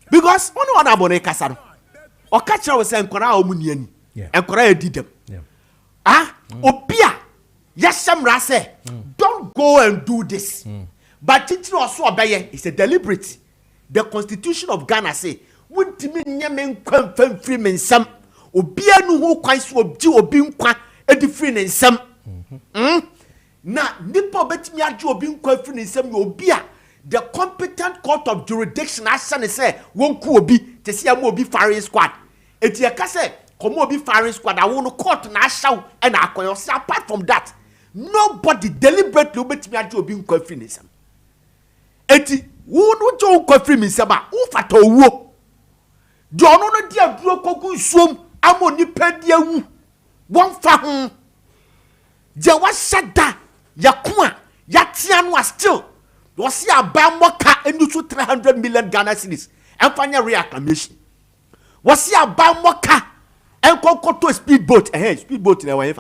F: Because one abone kasano. O catcher was saying Kora Omuniani. And Korea did them. Obia, Yasham Rase, don't go and do this. But it also obey it's a deliberate. The Constitution of Ghana say, would Yamen confirm free men some Obia no who quite will do obin qua a different in some. Now, Nippo bet me at you being confirmed in some Obia. The competent court of jurisdiction as son say won't be to see a more be firing squad. It's your cassette. Come be firing squad. I want to court and I shout and I call. Apart from that, nobody deliberately bet me at you being confident. Eti who no confirm saba who fato wo. John no dia duro kogu swom amoni pedia wu. One fa ho. Je wa shada yakwa yatianu still. Was ya Bamoka and you 300 million Ghana cedis and final reacclamation. Was ya Bamoka and Coco to a speedboat speedboat in a way.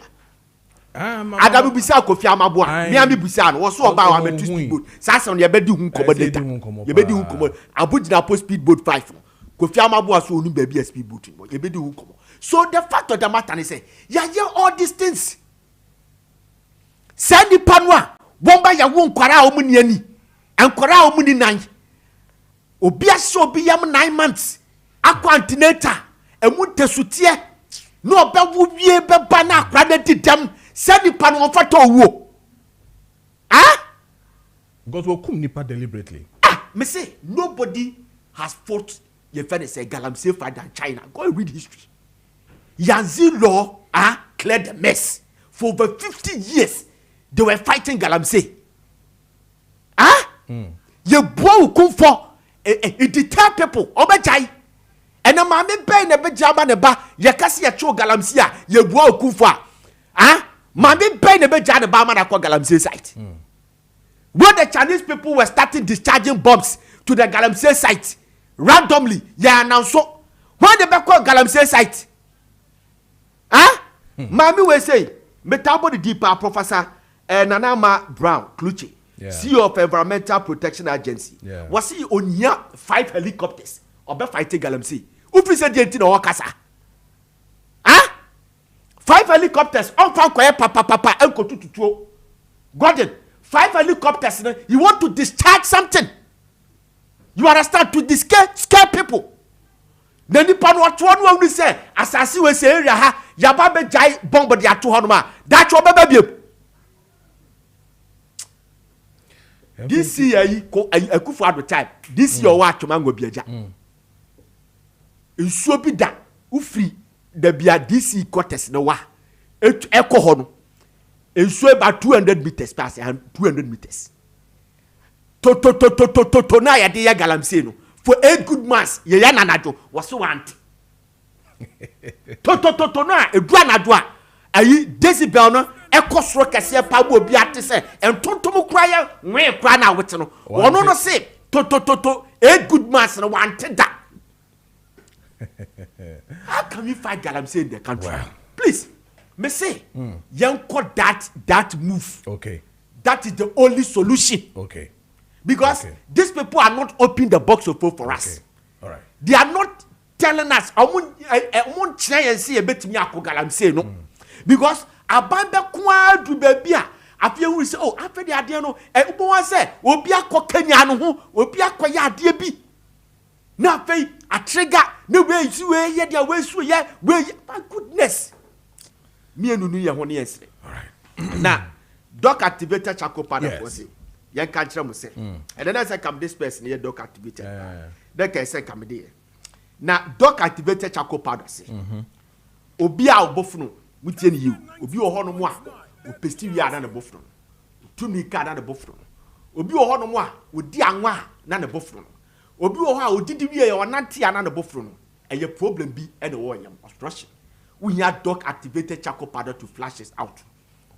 F: Adamu Bisa Kofi Amabwa, Miami Busan was so about a speedboat. Sasson, your bed you commodate. Your bed you commodate. I put in a speedboat 5. Kofi Amabwa so only baby a speedboat. Your bed you come. So the fact of the matter is, yeah, all these things. Sandy Panwa, Womba ya won't Kara Omuniani. And Kora Omuni 9. Obia so be 9 months. Aquantinator. And Mutesutia. No bewu ye be bana credit them. Send the pan of fato wo.
A: Because we couldn't nipa deliberately.
F: Me say nobody has fought your friend say galamsey fight than China. Go and read history. Yanzi law cleared the mess. For over 50 years, they were fighting galamsey. You blow come for it deter people. Obejai. And a mammy bay never jam on a bar. Yakasi a cho galamsia. You blow kufa. Mammy bay never jam a barman at galamsey site. Where the Chinese people were starting discharging bombs to the galamsey site randomly. Yeah, now so when the back galamsey site. Mammy will say, Metabo the deeper professor Nanama Brown Cluche. CEO of Environmental Protection Agency. Was he on 5 helicopters or be fighting galamsey? Who said the no wakasa? 5 helicopters on papa and go to Gordon. 5 helicopters. You want to discharge something? You understand? To scare people. Then the pan what one will say, assassin will say, Yababe Jai bomb the 200. That's your baby. This year, I could for the time. This year, what to mango be a jack. In so be that, free the Bia DC quarters no wa. Echo hon. In so about 200 meters past and 200 meters. To na ya de galamsey no. For 8 good months, ye ya nanajo was so want. To na e dua na doa. Ayi decibel no ekosro kese pa bo bi ate se entontom kraya we kra na wete no ono no se to 8 good months no want da. How can we fight galamsey in the country? Wow. Please, me say, yanko that move. Okay. That is the only solution. Okay. Because these people are not opening the box of hope for us. All right. They are not telling us, I won't try and see a bit me galamsey no. Because abamba kwa du babia afia we say oh afia de ade no ubo wan say obi akokanya no ho obi akoya ade bi na afei a trigger na we su we ye de we su ye we my goodness me enunu ye ho ne yesre. All right. Now doc activated charcoal powder for say yen kan kire mo say and then I say come this person here doc activated then can say come there na doc activated charcoal powder say obi a obofunu mutie ni yiw obi wo hono mo a o pesti wi ana na bofro tumi ka na bofro obi wo hono mo a odi anwa na na bofro obi wo ho a odidi wi e onante ana na bofro no eye problem bi e na wo yam obstruction we need doc activated charcoal powder to flush it out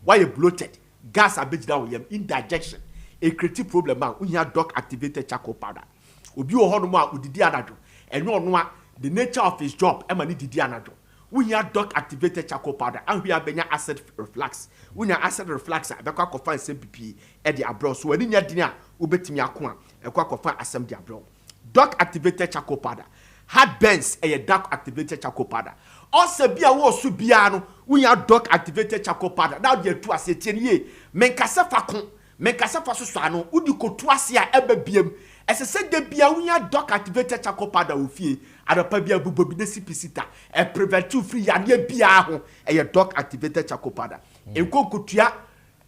F: why you bloated gas abegida wo yam indigestion a creative problem a unya doc activated charcoal powder obi wo hono mu a odidi anadwo enyo ono a the nature of his job e ma ni didi anadwo unya doc activated charcoal powder ahwe abenya acid reflux unya acid reflux abekwa kofa nsem pipi e de abro so ani nya din a ubetimi ako a ekwa kofa asem de abro doc activated charcoal powder heartburns a doc activated charcoal powder also bia wo so bia no unya doc activated charcoal powder now dey to asetie ye menkasa fa ko menkasa fa so ano udi kotu ase a eba biem esese de bia unya doc activated charcoal powder ofie adapa bia bubobi de sipisita e preventive free yade bia ho e doc activated charcoal powder enkokutua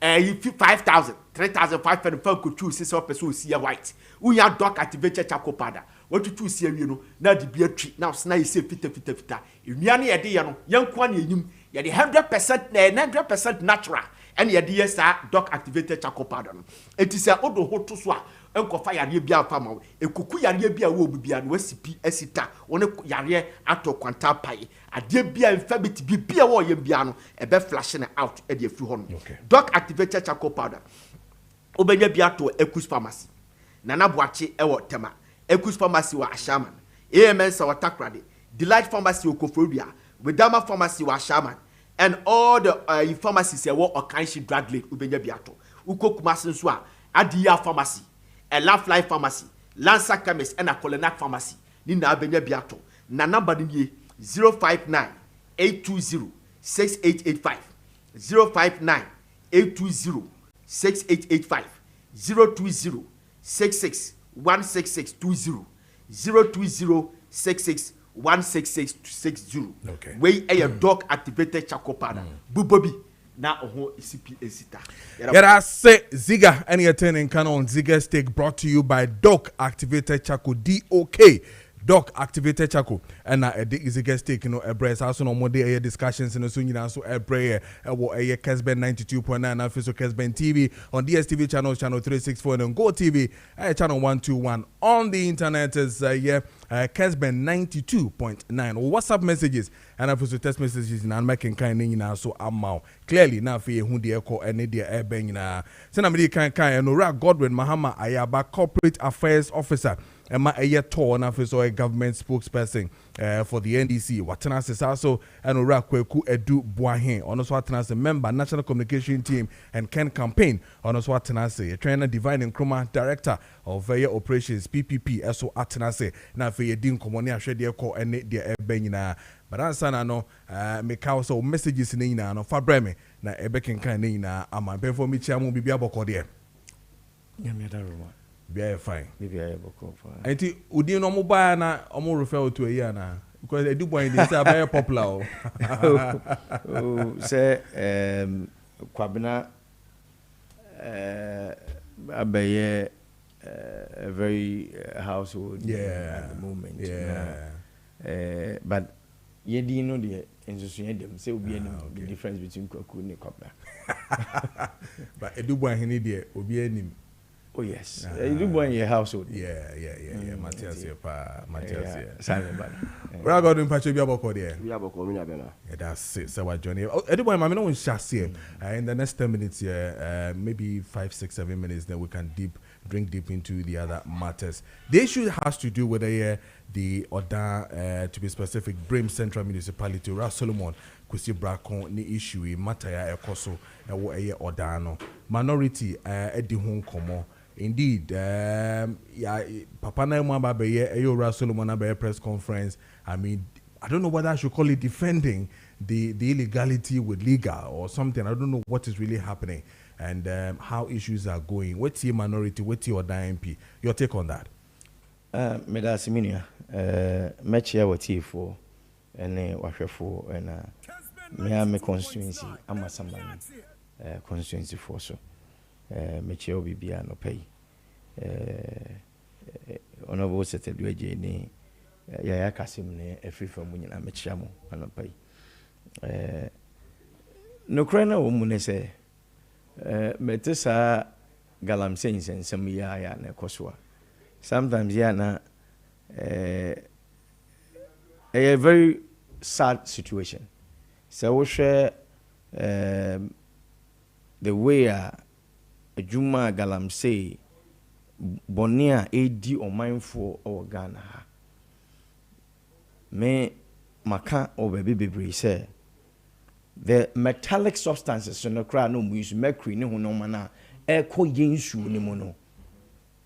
F: 5,000 3,500 fa kotu sisi opeso osia white unya doc activated charcoal powder what to see you know na di bia twi na osna yese fita enua ne yede ye no yanko na enyim ye de 100% na 100% natural and yede ye sa doc activated charcoal powder no etise odo hoto so a enkofa yare bia fa ma ekuku yare bia wo bibia no wasipi asita woni yare ato kwanta pai ade bia infabit bibia wo ye bia no ebe flashing out e de afi ho no doc activated charcoal powder obenya bia to Ekus pharmacy nana boache e wo tema Ekus pharmacy wa Ashaman AMN wa Takrade Delight pharmacy wa Kofrodia Widama pharmacy wa Ashaman and all the pharmacies e wo Okanshi drug lake obenya bia to ukokumase nso a Adia pharmacy a Life Life pharmacy Lancer chemist and a Colonac pharmacy ni na abenya bia to na number ni 059 820 6885 059 820 6885 020 66 16620 020 66 16660
A: okay
F: we a doc activated charcoal powder bubobi na oho CP esita
A: yara say Ziga any attending canon Ziga steak brought to you by doc activated charcoal DOK doc activated charcoal and na the Ziga steak no ebress also no more dey discussions no so nyina so ebre wo Kessben 92.9 na so Kessben TV on DSTV channel 364 and on Go TV channel 121 on the internet is Kessben 92.9 WhatsApp messages and also text messages na making kind nyina so amount clearly na fe hu de eko ene de ebe nyina se na me kan no Ra Godwin Mahama Ayaba corporate affairs officer Emma Ayeto na so a government spokesperson for the NDC watena se also and Ra Kweku Edu Boahen ono so watena se member national communication team and Ken campaign ono so watena se trainer divine Nkrumah director of operations PPP so watena se na fe yedi nkomoni ahwede eko ene de ebe nyina but answer na no make so messages ni nyina no fa breme na ebe kenkan ni nyina ama before me chiamu bibia bokode
H: nyameda roma
A: be fine
H: bibia boko fa
A: enti udi no mo ba na omo refer to eya na because they do boy dey say very popular
H: oh say kwabena abaye a very household at the moment but yedi no the ensusu dem say obi any the difference between kwaku and kwabena
A: but edu boy hini dey obi anim.
H: Oh yes, you do in your household.
A: Yeah. Matthias here, Matthias here.
H: Silent bad.
A: Where I got to patch you about there.
I: We have a community.
A: That's it. So what Johnny? Anybody, I'm not chassis. In the next 10 minutes here, maybe 5, 6, 7 minutes, then we can drink deep into the other matters. The issue has to do with the Oda, to be specific, Brim Central Municipality, Ra Solomon. Kwesi Brakon ni issue mataya ekoso ewo eye Odano minority edi ho komo indeed ya papa na mu abaye eyo Ra Solomon abaye press conference. I mean, I don't know whether I should call it defending the illegality with legal or something. I don't know what is really happening and how issues are going. What's your minority, what's your Oda MP? Your take on that?
H: Medasiminia match here what for and wahwefo and me constituency amasamban constituency for so me che obi bia no pay honorable settled we ni ya kasim ne afrifa mu nyina me chia mo no pay no krana wo mu ne se metesa galam sensem ya na kosoa sometimes ya na a very sad situation. So we share the way Juma Galamsey Bonia AD or mindful or Ghana. Me maka or baby say the metallic substances no cry no use mercury no mana echo yinsu ni mono.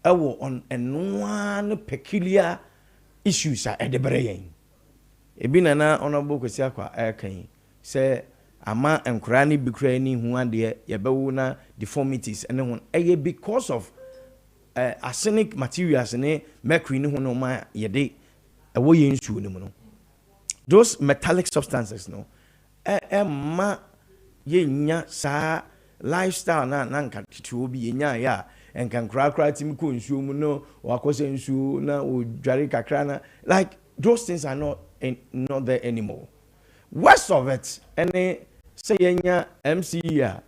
H: On and one peculiar issues at the brain. Ebina na honorable Kwesiakwa Airkan say ama enkrani bikrani hu ade yebewu na deformities ene ho because of arsenic materials ne mercury ne ho no ma yede ewo yensu ne mu no. Those metallic substances no ma yenya sa lifestyle na nka tituo bi yenya ya enka nkra tim ko nsuo mu no wakose nsuo na odware kakra na like those things are not there anymore. Worst of it any say yenya MCA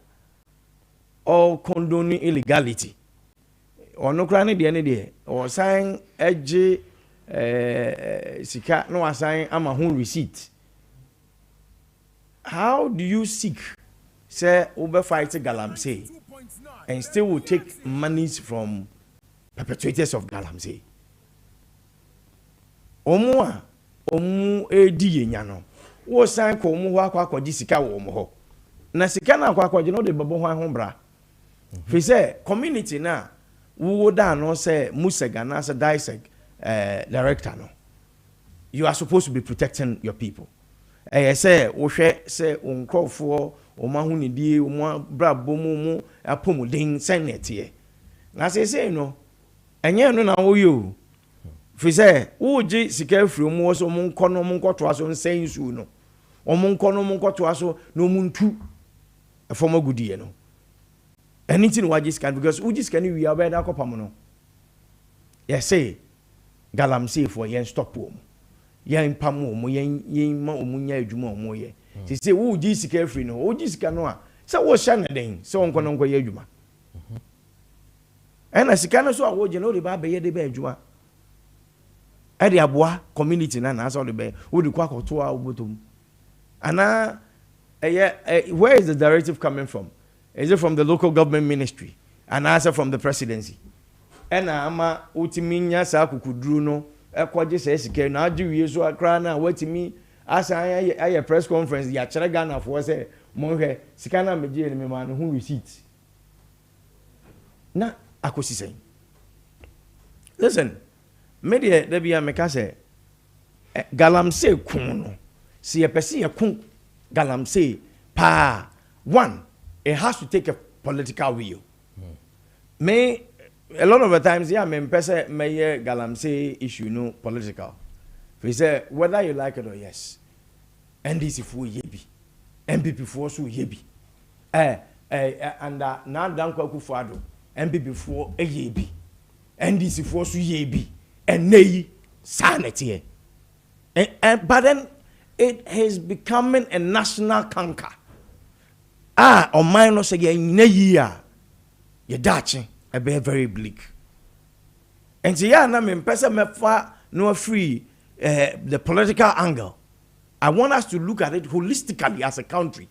H: all condoning illegality or no crane de any day or sign edge sika no assign ama who receipt. How do you seek say over fight Galamsey and still will take monies from perpetrators of Galamsey? Omu edi yenya no wo san ko mu ho akwa sika wo mo ho na sika na akwa no de bebo ho bra fi say community na wo da no say musega na say dissect director no you are supposed to be protecting your people say wo hwe say onkrofo o ma hu ne die o ma bra bomu mu apomuden senete na say no enye no na wo yo fi say wo ji sika firi mu so mu nkono mu nkoto aso nsensu no omu nkono mu nkoto aso no mu ntu afoma gudie no anything wa ji sika because wo ji sika ni wi abeda kopam no yes say Galamsey for yen stop wo yen pam wo yen ma omunya adwuma wo ye ti say wo ji sika firi no wo ji sika no a say wo sha na den say won kono nko ye adwuma ena sika no so a wo je no de ba be ye de ba adwuma edi aboa community na so de be wo de kwa koto a obotom ana where is the directive coming from? Is it from the local government ministry and answer from the presidency? Ena ama utiminya sa kukuduru no ekwaje se sike na aju wie so akra na watimi asa aye press conference ya kire Ghana for say monhwe sika na meje ni me ma no hu receipt na akosi sen. Listen, media there be a meka say Galamsey kun no si ye pese ye kun Galamsey pa one it has to take a political will. Me a lot of the times me pese me Galamsey issue no political. We say whether you like it or yes. NDC for yebi. MPP for so yebi. And now Dankwah Akufo-Addo MPP for yebi. NDC for so yebi. And nay sanity. But then it is becoming a national canker. Or minus again year. You're daching a very bleak. And so yeah, na me pesa me fa no free the political angle. I want us to look at it holistically as a country.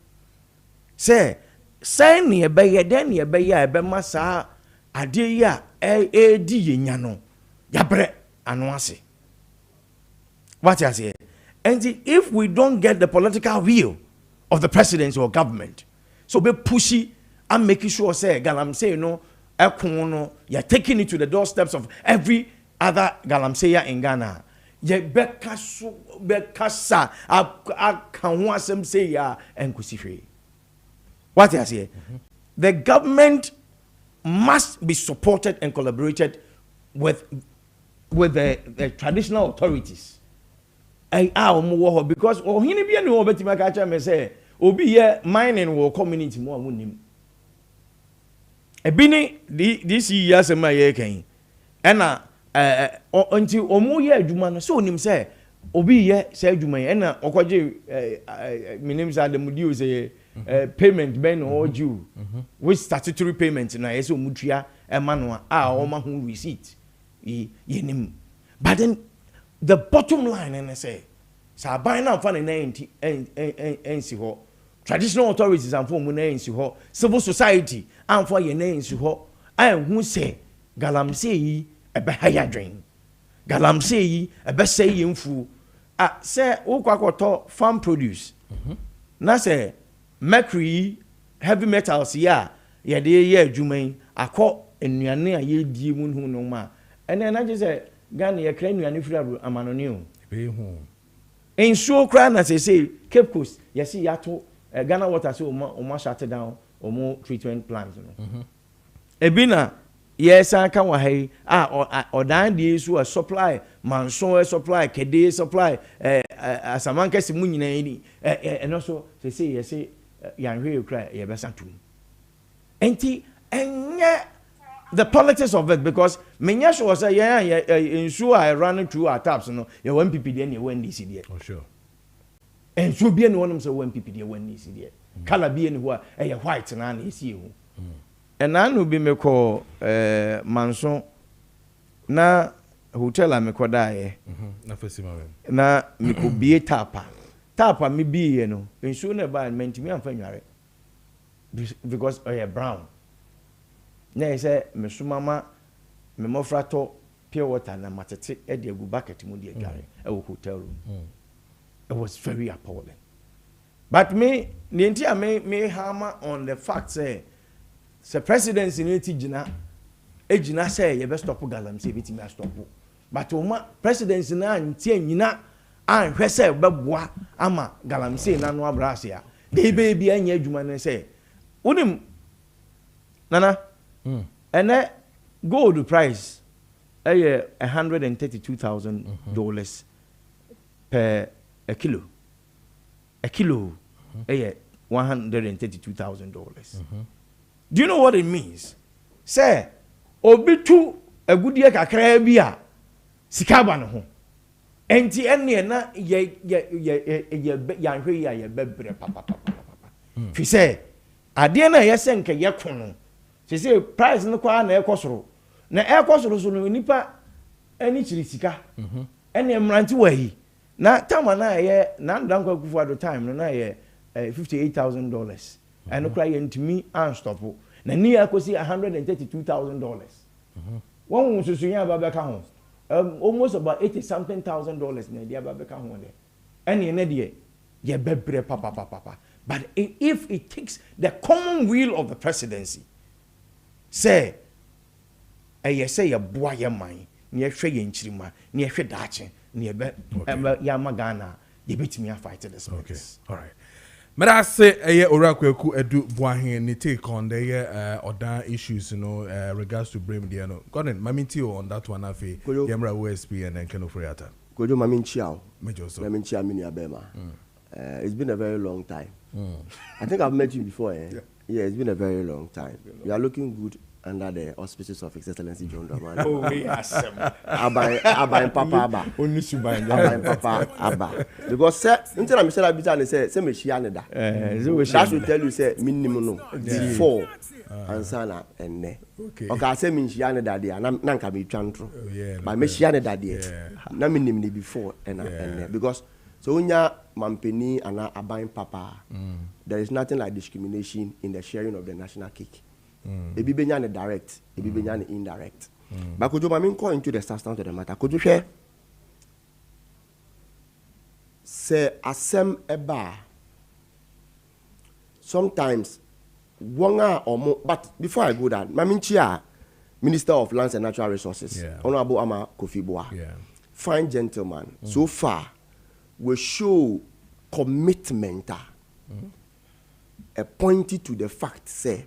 H: Say ni ebe ye den ye be ya ebe masa ade ya di yenya no. Yabre anwase. What I say? And if we don't get the political will of the presidency or government, so be pushy and making sure say Galamsey no no you're taking it to the doorsteps of every other Galamseya in Ghana. Ye bekasa akanwasem say ya enkusife. What I say? The government must be supported and collaborated with the traditional authorities. Because hini bi anu obetima ka cha me say obi ye mining wo community mo amunim. Ebini this year asema ye kan. Ena until omo ye adwuma no so onim say obi ye say adwuma ye ena okoje minim say adamudi o say payment ben or due which statutory payment na yes omutua ema no a o ma hu receipt yenim. But then the bottom line and say sa buy now for the 90 NC ho traditional authorities and for munayinsi ho civil society and for yenayinsi ho and who say galamsey yi ebe hayadwen galamsey yi ebe say yemfu say ukwakoto farm produce na say mercury heavy metals ya yede ye adwuman akọ enuane a ye die mu hu no ma ene na je say Ghana ye kra enuane firaru amanone o be hu ensuo kra na say Cape Coast ye see yato Ghana water say o shut down o treatment plant no ebina yes I can wa hai odan die so a supply manson supply kede supply asamanka si mu nyina ni eno so say yes yanhwe kra ye besa tum enti enye the politics of it because menya sure say ensure I run through our taps no ye 1 PPD and ye 1 DC there oh sure ensure bi ne wonom say 1 PPD 1 DC there color bi ne ho a ye white na na esi ehu enanu bi me ko manson na hotel a me ko dae
A: na fasima
H: na me ko bie tapa me bie no ensure na ba mentimi amfa nware because brown na say me sumama me mofrato pure water na matete e de agu bucket mu de adware e wo hotel room it was very appalling but me hammer on the fact say the presidency need to gina say you best stop galamsey bitimi stop but oma presidency na ntie nyina an hwese beboa ama galamsey na no abrase a dey baby anya adwuma ne say unim nana and gold price $132,000 per a kilo $132,000 do you know what it means say obitu agudie kakra bia sikaba no ho enti enne na ye yanhwe ya ye bebre papa fi say ade na ye senke ye kono say price no kwa na ekosoro so no nipa ani chiri sika enne mranti wahi na tama na ye na Dankwa kufu at the time no na ye $58,000 and okra ye ntimi an stop na ni akosi $132,000 one susu yan babeka ho almost about $80,000 na dia babeka ho de enne ne de ye bebre papa but if it takes the common will of the presidency say say ya boa ya man ne hwe ye nchirima ne hwe daache ne be ya magana ye betimi fight this okay
A: all right but I say Orakweku edu boahin ni take on the other issues regards to Brem there no Gordon maminti on that one afi Yemra OSP and then Keno Freata
I: Kojo maminchiao
A: major so
I: maminchia mini abema it's been a very long time I think I've met you before yeah it's been a very long time you are looking good under the auspices of His Excellency John Dramani.
H: Oh, yes.
I: Abba and Papa Abba.
H: Only Suba and
I: Papa Abba. Because, sir, until I'm saying I say, me Shianeda. That should tell you, say, minimum before and Sana and ne. Okay, I say, me Shianeda, and I'm not coming to Chantro. But me Shianeda, na minimum before and ne. Because, so when you're Mampeni and Abba Papa, there is nothing like discrimination in the sharing of the national cake. Ebi benya ne direct, ebi benya ne indirect. But could you go into the substance of the matter? Could you share? Say asem eba. Sometimes wonga or more. But before I go that, Maminchia, Minister of Lands and Natural Resources, Honorable Ama Kofi Boa, fine gentleman. So far, we show commitment. Pointed to the fact, say.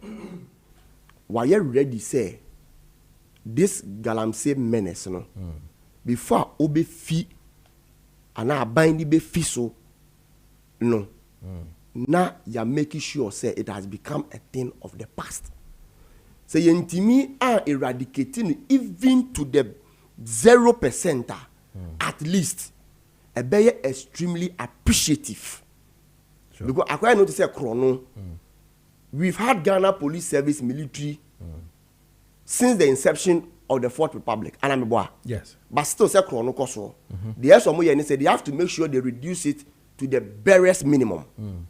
I: Why you ready say this galamsey menace no before obe fi ana bind be fi so no now you are making sure say it has become a thing of the past say yentimi are eradicating even to the 0% at least a be extremely appreciative because I notice say chrono we've had Ghana Police Service military since the inception of the Fourth Republic.
A: Yes.
I: But still, say chrono koso. The SOMO said they have to make sure they reduce it to the barest minimum.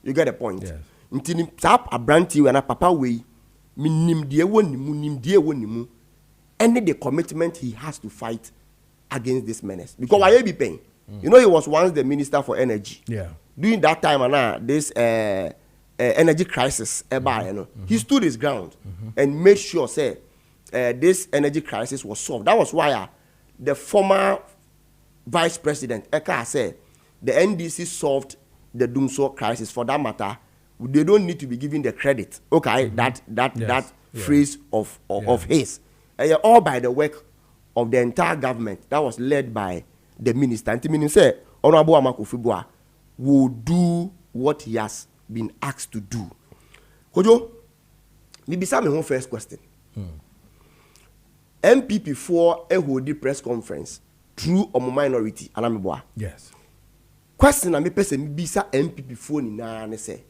I: You get the point?
A: Yes.
I: ntini tap abranti we na papa we minim de wonimu nim de wonimu any the commitment he has to fight against this menace because why be paying you know he was once the minister for energy during that time and this energy crisis he stood his ground and made sure say this energy crisis was solved. That was why the former vice president Eka said the NDC solved the Dumso crisis. For that matter, they don't need to be given the credit. Okay, that phrase of his, all by the work of the entire government that was led by the minister. And meaning say Honorable Amakufibua will do what he has been asked to do. Kojo, maybe some my first question. MPP for a whole press conference through a minority. Alamibwa.
A: Yes.
I: Question na me person bisa MPP for ni na ne say.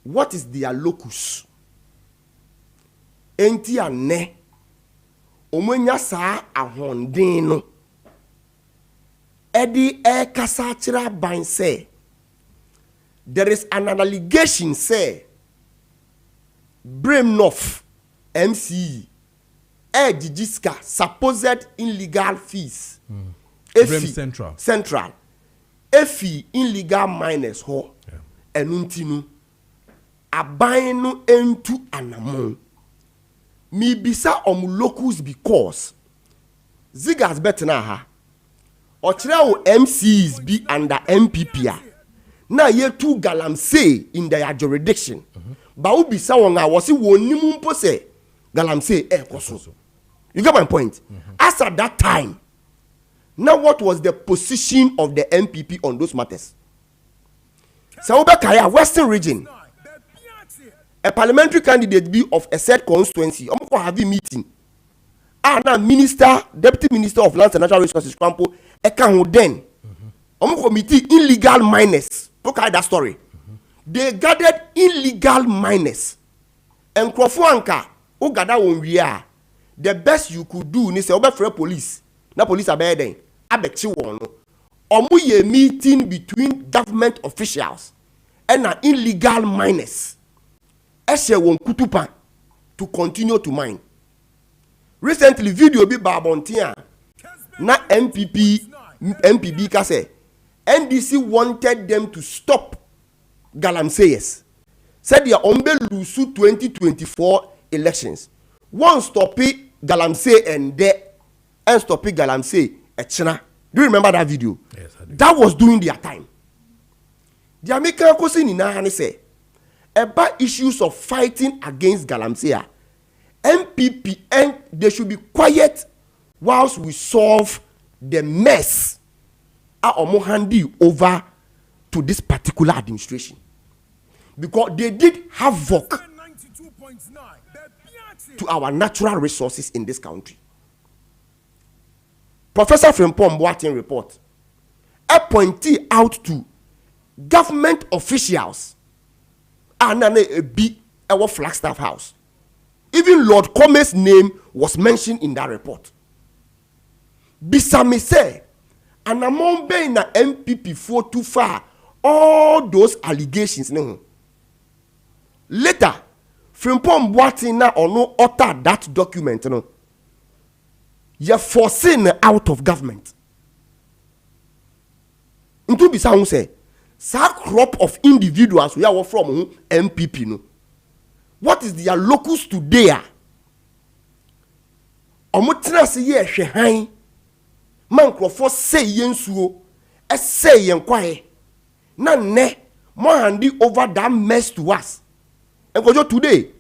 I: What is their locus? Enti ane omanya saa ahonden no. Edi kasa kira ban say there is an allegation say Brimnoff MCE Jijiska supposed illegal fees. Central. Efi illegal miners ho. Enuntinu. Abayno entu anamon. Mi bisa locus because Zigas betena ha. Ochrewo MCs be under MPP. Na ye two galamsey in their jurisdiction. Ba u bisa wonga wasi wonimu mpo se galamsey koso. You get my point? As at that time, now what was the position of the MPP on those matters? Saobe Kaya, Western region, a parliamentary candidate be of a said constituency, have a meeting. Now Deputy Minister of Lands and Natural Resources, Kwampo, then, meeting illegal miners. Look at that story. They gathered illegal miners. And Krofuanka, who gathered on we are. The best you could do is say for police. Na police are bad. Abekchi won. Omuye meeting between government officials and illegal miners. Eshe won kutupa to continue to mine. Recently, video bi babontia na MPB ka say NDC wanted them to stop galamseyers. Said they ombe lose 2024 elections. One stop it galamsey and stop it galamsey echina. Do you remember that video?
A: Yes, I do.
I: That was during their time. The American question in Nahane say about issues of fighting against galamsey. MPP and they should be quiet whilst we solve the mess handi over to this particular administration, because they did havoc to our natural resources in this country. Professor Frimpong Boateng report pointed out to government officials and a big our Flagstaff House. Even Lord Come's name was mentioned in that report. Bisami say, and among being na MPP for too far, all those allegations. No. Later, Frimpong Boateng na or no utter that document. No. You're forcing out of government. Into Bisam say, sa crop of individuals we are from MPP. No. What is their locus today? Omutina se ye hwehan man krofo say yensuo say yenkwae na ne mo handi over that mess to us. And Kojo today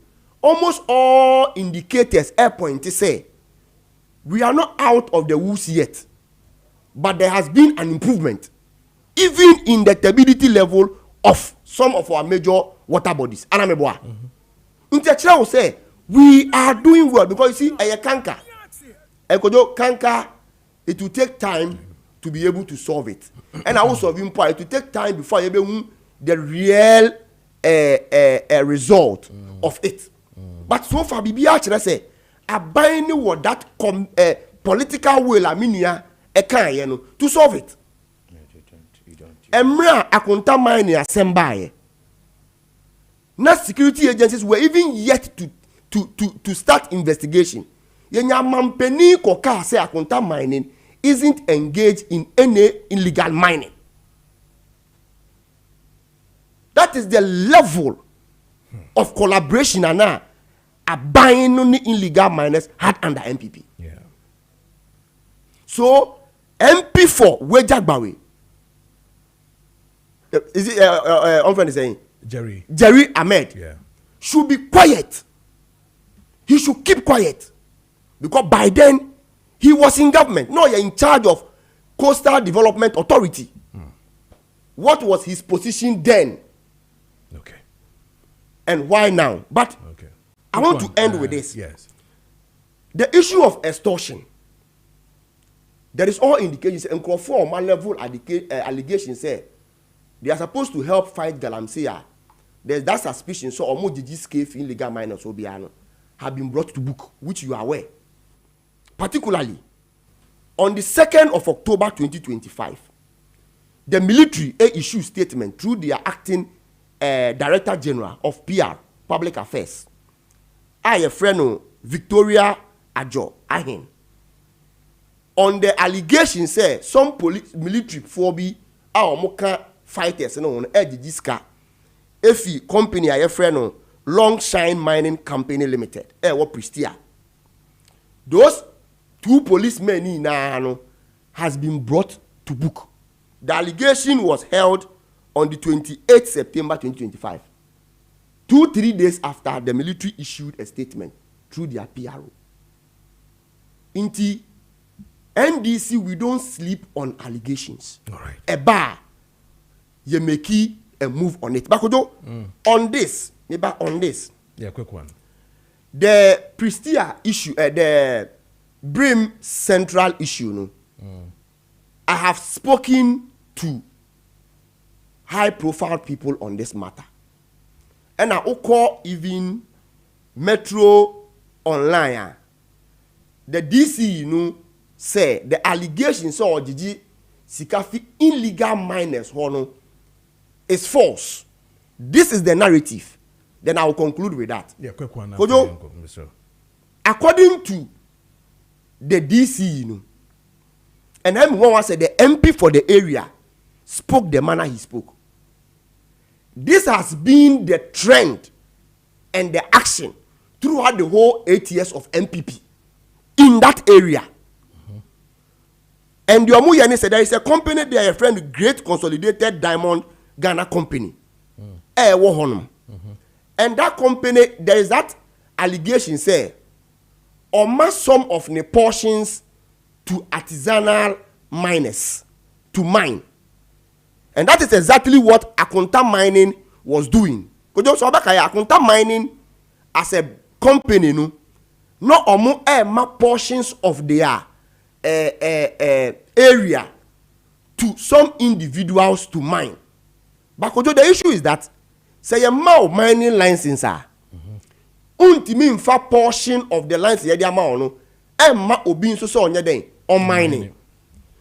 I: almost all indicators point to say we are not out of the woods yet, but there has been an improvement even in the stability level of some of our major water bodies. Anameboa. Intellectual will say we are doing well because you see a canker. And canker, it will take time to be able to solve it. And I will solve it will take time before you able the real result of it. But so far, Bibi actually say I buy what that political will aminia to solve it. Emra akunta mine asembaye. Now security agencies were even yet to start investigation. Yenya mampeni koka say Akonta mining isn't engaged in any illegal mining. That is the level of collaboration and now buying on the illegal miners had under MPP.
A: Yeah.
I: So MP4 Wejagbawe. Is it friend is saying Jerry Ahmed should be quiet. He should keep quiet. Because by then he was in government. No, you're in charge of Coastal Development Authority. What was his position then?
A: Okay.
I: And why now? But
A: okay.
I: I want to end with this.
A: Yes.
I: The issue of extortion. There is all indications and conform my level allegations say they are supposed to help fight Galamsey. There's that suspicion. So almost the scale illegal miners have been brought to book, which you are aware. Particularly on the 2nd of October 2025, the military issued statement through their acting Director General of PR, Public Affairs. I a friend Victoria Ajo Ahin. On the allegation say some military phobia our moka fighters on edge diska efi company a friend Long Shine Mining Company Limited what Pristia. Those 2 policemen in has been brought to book. The allegation was held on the 28th September 2025. 2-3 days after the military issued a statement through their PRO. Inti NDC, we don't sleep on allegations.
A: All right.
I: A bar, you make a move on it. Bakodo, on this,
A: Yeah, quick one.
I: The Pristia issue, the Brim Central issue, I have spoken to high-profile people on this matter. And I call even Metro Online. The DC, say the allegations of Gigi Sikafi illegal miners is false. This is the narrative. Then I will conclude with that.
A: Yeah, quick one.
I: Kojo, according to the DC, and everyone said the MP for the area spoke the manner he spoke. This has been the trend and the action throughout the whole 8 years of MPP in that area. And the Omuyani said there is a company there, a friend, Great Consolidated Diamond Ghana Company. And that company, there is that allegation say, almost some of the portions to artisanal miners to mine. And that is exactly what Akonta Mining was doing. Because Akonta Mining as a company, no omo portions of their area to some individuals to mine. But the issue is that say a mining license untimi infa portion of the license ye dia ma no emma obi nso so onye den on mining.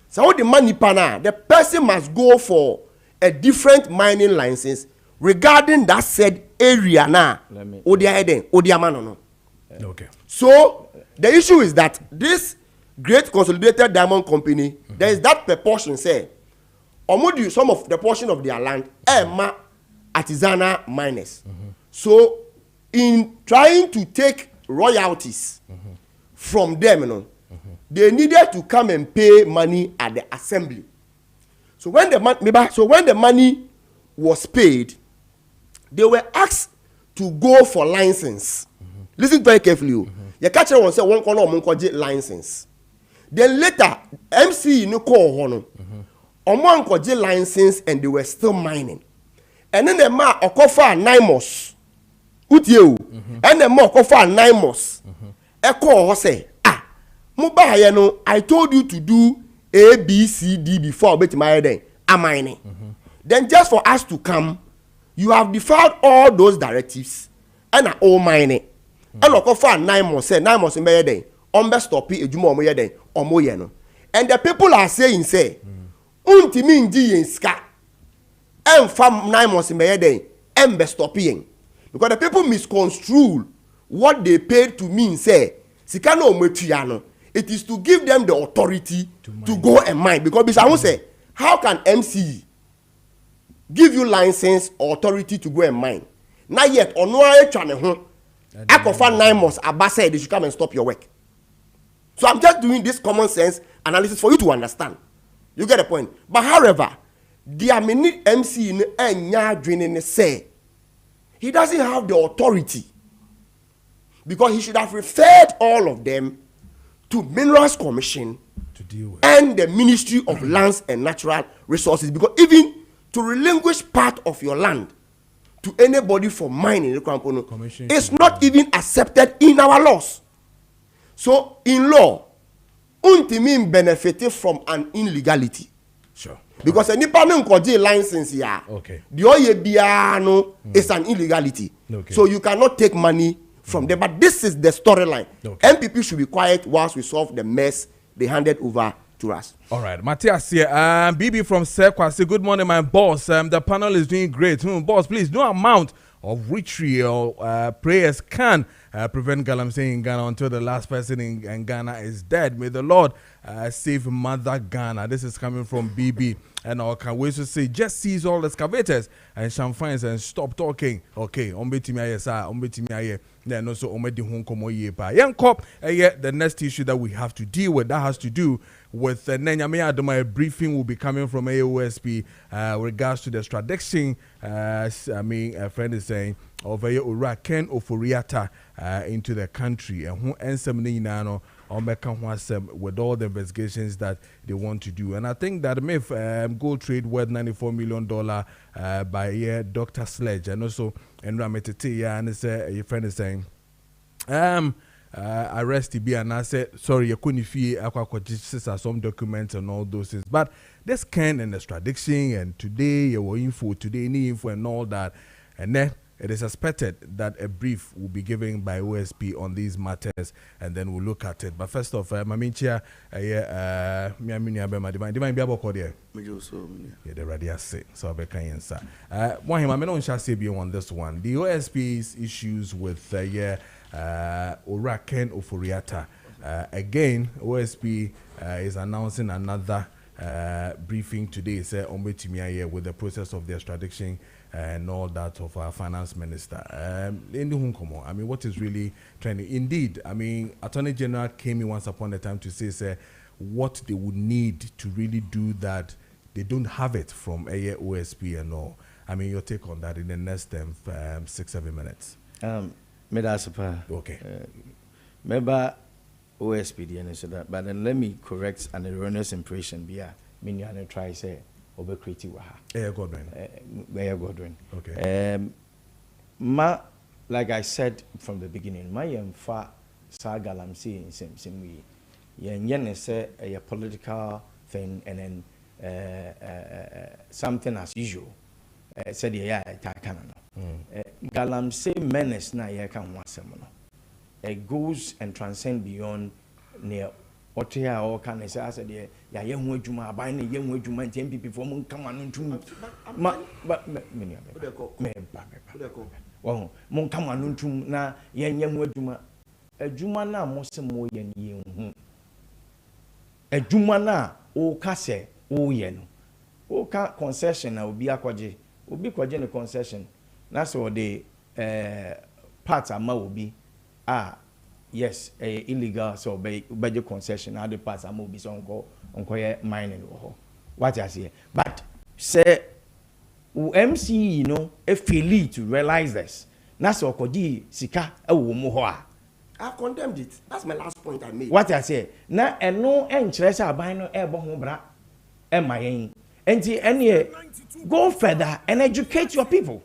I: So what the money pana, the person must go for a different mining license regarding that said area na odia eden odia mano.
A: Okay.
I: So the issue is that this Great Consolidated Diamond Company, there is that proportion say omodu some of the portion of their land emma artisanal miners. So in trying to take royalties from them, they needed to come and pay money at the assembly. So when the money was paid, they were asked to go for license. Listen very carefully. You catch one say one corner license. Then later MC no call hono. Omo license and they were still mining. And then the ma okofa 9 months. Utie and the ma okofa 9 months. Eko say Muba no, I told you to do A, B, C, D before bet my then am mining. Then just for us to come, you have defied all those directives and are all mining. And okofa 9 months, say 9 months in my then, stop it, ejumo then, no. And the people are saying, say, untimi nji yen ska, fam 9 months in my then, stop yen. because the people misconstrue what they paid to mean say sika no ometuya. It is to give them the authority to go and mine, because I won't say how can MC give you license or authority to go and mine? Not yet or no Akofa 9 months Abba said they should come and stop your work. So I'm just doing this common sense analysis for you to understand. You get the point. But however, the MC in Enya say he doesn't have the authority, because he should have referred all of them to Minerals Commission
A: to deal with
I: and the Ministry of Lands and Natural Resources, because even to relinquish part of your land to anybody for mining is not even accepted in our laws. So in law, untimin benefited from an illegality.
A: Sure.
I: Because a nipamen koji license ya.
A: Okay.
I: The oye biano is an illegality.
A: Okay.
I: So you cannot take money from them. But this is the storyline.
A: Okay.
I: MPP should be quiet whilst we solve the mess they handed over to us.
A: All right, Matthias here. BB from Sekwa say, good morning, my boss. The panel is doing great. Boss, please, no amount of ritual or prayers can prevent galamsey in Ghana until the last person in Ghana is dead. May the Lord save Mother Ghana. This is coming from BB. And I can wait to say, just seize all the excavators and champagnes and stop talking. Okay, then also the next issue that we have to deal with, that has to do with a briefing will be coming from AOSP regards to the extradition. A friend is saying of Ken Oforiata into the country, and who ends with all the investigations that they want to do. And I think that MIF gold trade worth $94 million by Dr. Sledge, and also Rametete, and a friend is saying arrest TB, and I said sorry, you couldn't feel some documents and all those things. But this kind and extradition, and today you were info, today any info and all that, and then it is expected that a brief will be given by OSP on these matters, and then we'll look at it. But first off, Maminchia, the radio say so. I can answer. One him, I don't shall say beyond this one. The OSP's issues with Ora Ken Oforiata. Again, OSP is announcing another briefing today. Say with the process of the extradition and all that of our finance minister. I mean, what is really trending? Indeed, I mean, Attorney General came in once upon a time to say what they would need to really do that. They don't have it from OSP and all. I mean, your take on that in the next 6-7 minutes.
H: Okay. Maybe OSP, but then let me correct an erroneous impression. Meaning, try say. Godwin. Okay. Like I said from the beginning, my fa sagalamsi in same way. Yen say a political thing, and then something as usual. Said yeah, galamsi menace na ya can want someone. It goes and transcend beyond near. What here all can I say? I said, yeah, young Juma, buying a young Juma, 10 people from come on to but many well, Mon come on to na young Juma. A Juma na most more yen. A Juma na o case, o yen. O can't concession, I will be aquaje, will be quadrant a concession. That's all the parts are will be. Yes, illegal so budget concession. Other parts are moving on mining. What I say, but say, MC, a failure to realize this. That's all. Kodi sika
I: I've condemned it. That's my last point I made.
H: What I say now, and no interest are buying no airborne bra. And any go further and educate your people.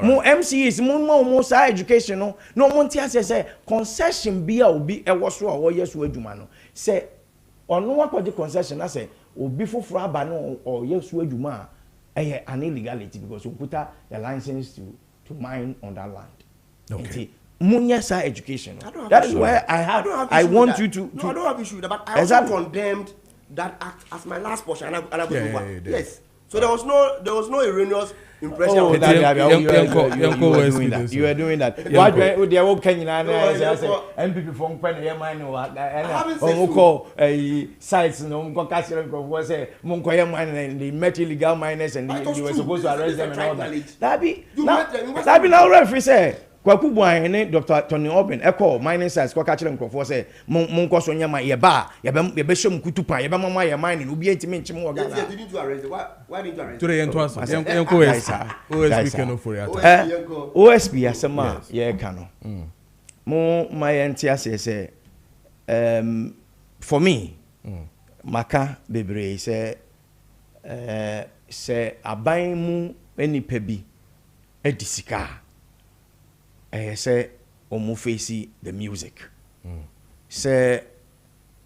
H: More MCs, more education. No one say concession be a will be a was or yes, we do man. Say, or no one the concession. I say, will be for Frabano or yes, we do man. An illegality because we put the license to mine on that land. Okay. Munyasa education. That is where I want you to.
I: No, I don't have issue with that, but I also condemned that act as my last portion. And I go over. Yes. So there was no erroneous impression.
H: Oh,
I: of
H: that,
A: you
H: were doing that. Why do they all Kenya MPP from Penny Mine or call a sites no Castle was a Monkoya mine and the met illegal miners and you were supposed to arrest them and all that. That be now referee say. Kwaku Dr. Tony Oben echo mining sites kwa catch them crofo say monko so nyama ye ba ye be shom kutupa ye be mama ye mine no bi entimi nchim wo Ghana.
I: Didn't you arrest? Why didn't you arrest?
A: Today and twice. OSP can for it.
H: OSP asema ye ka no. Mo my entiase say for me maka bebre say aban mu enipa bi edisika say omu face the music. Say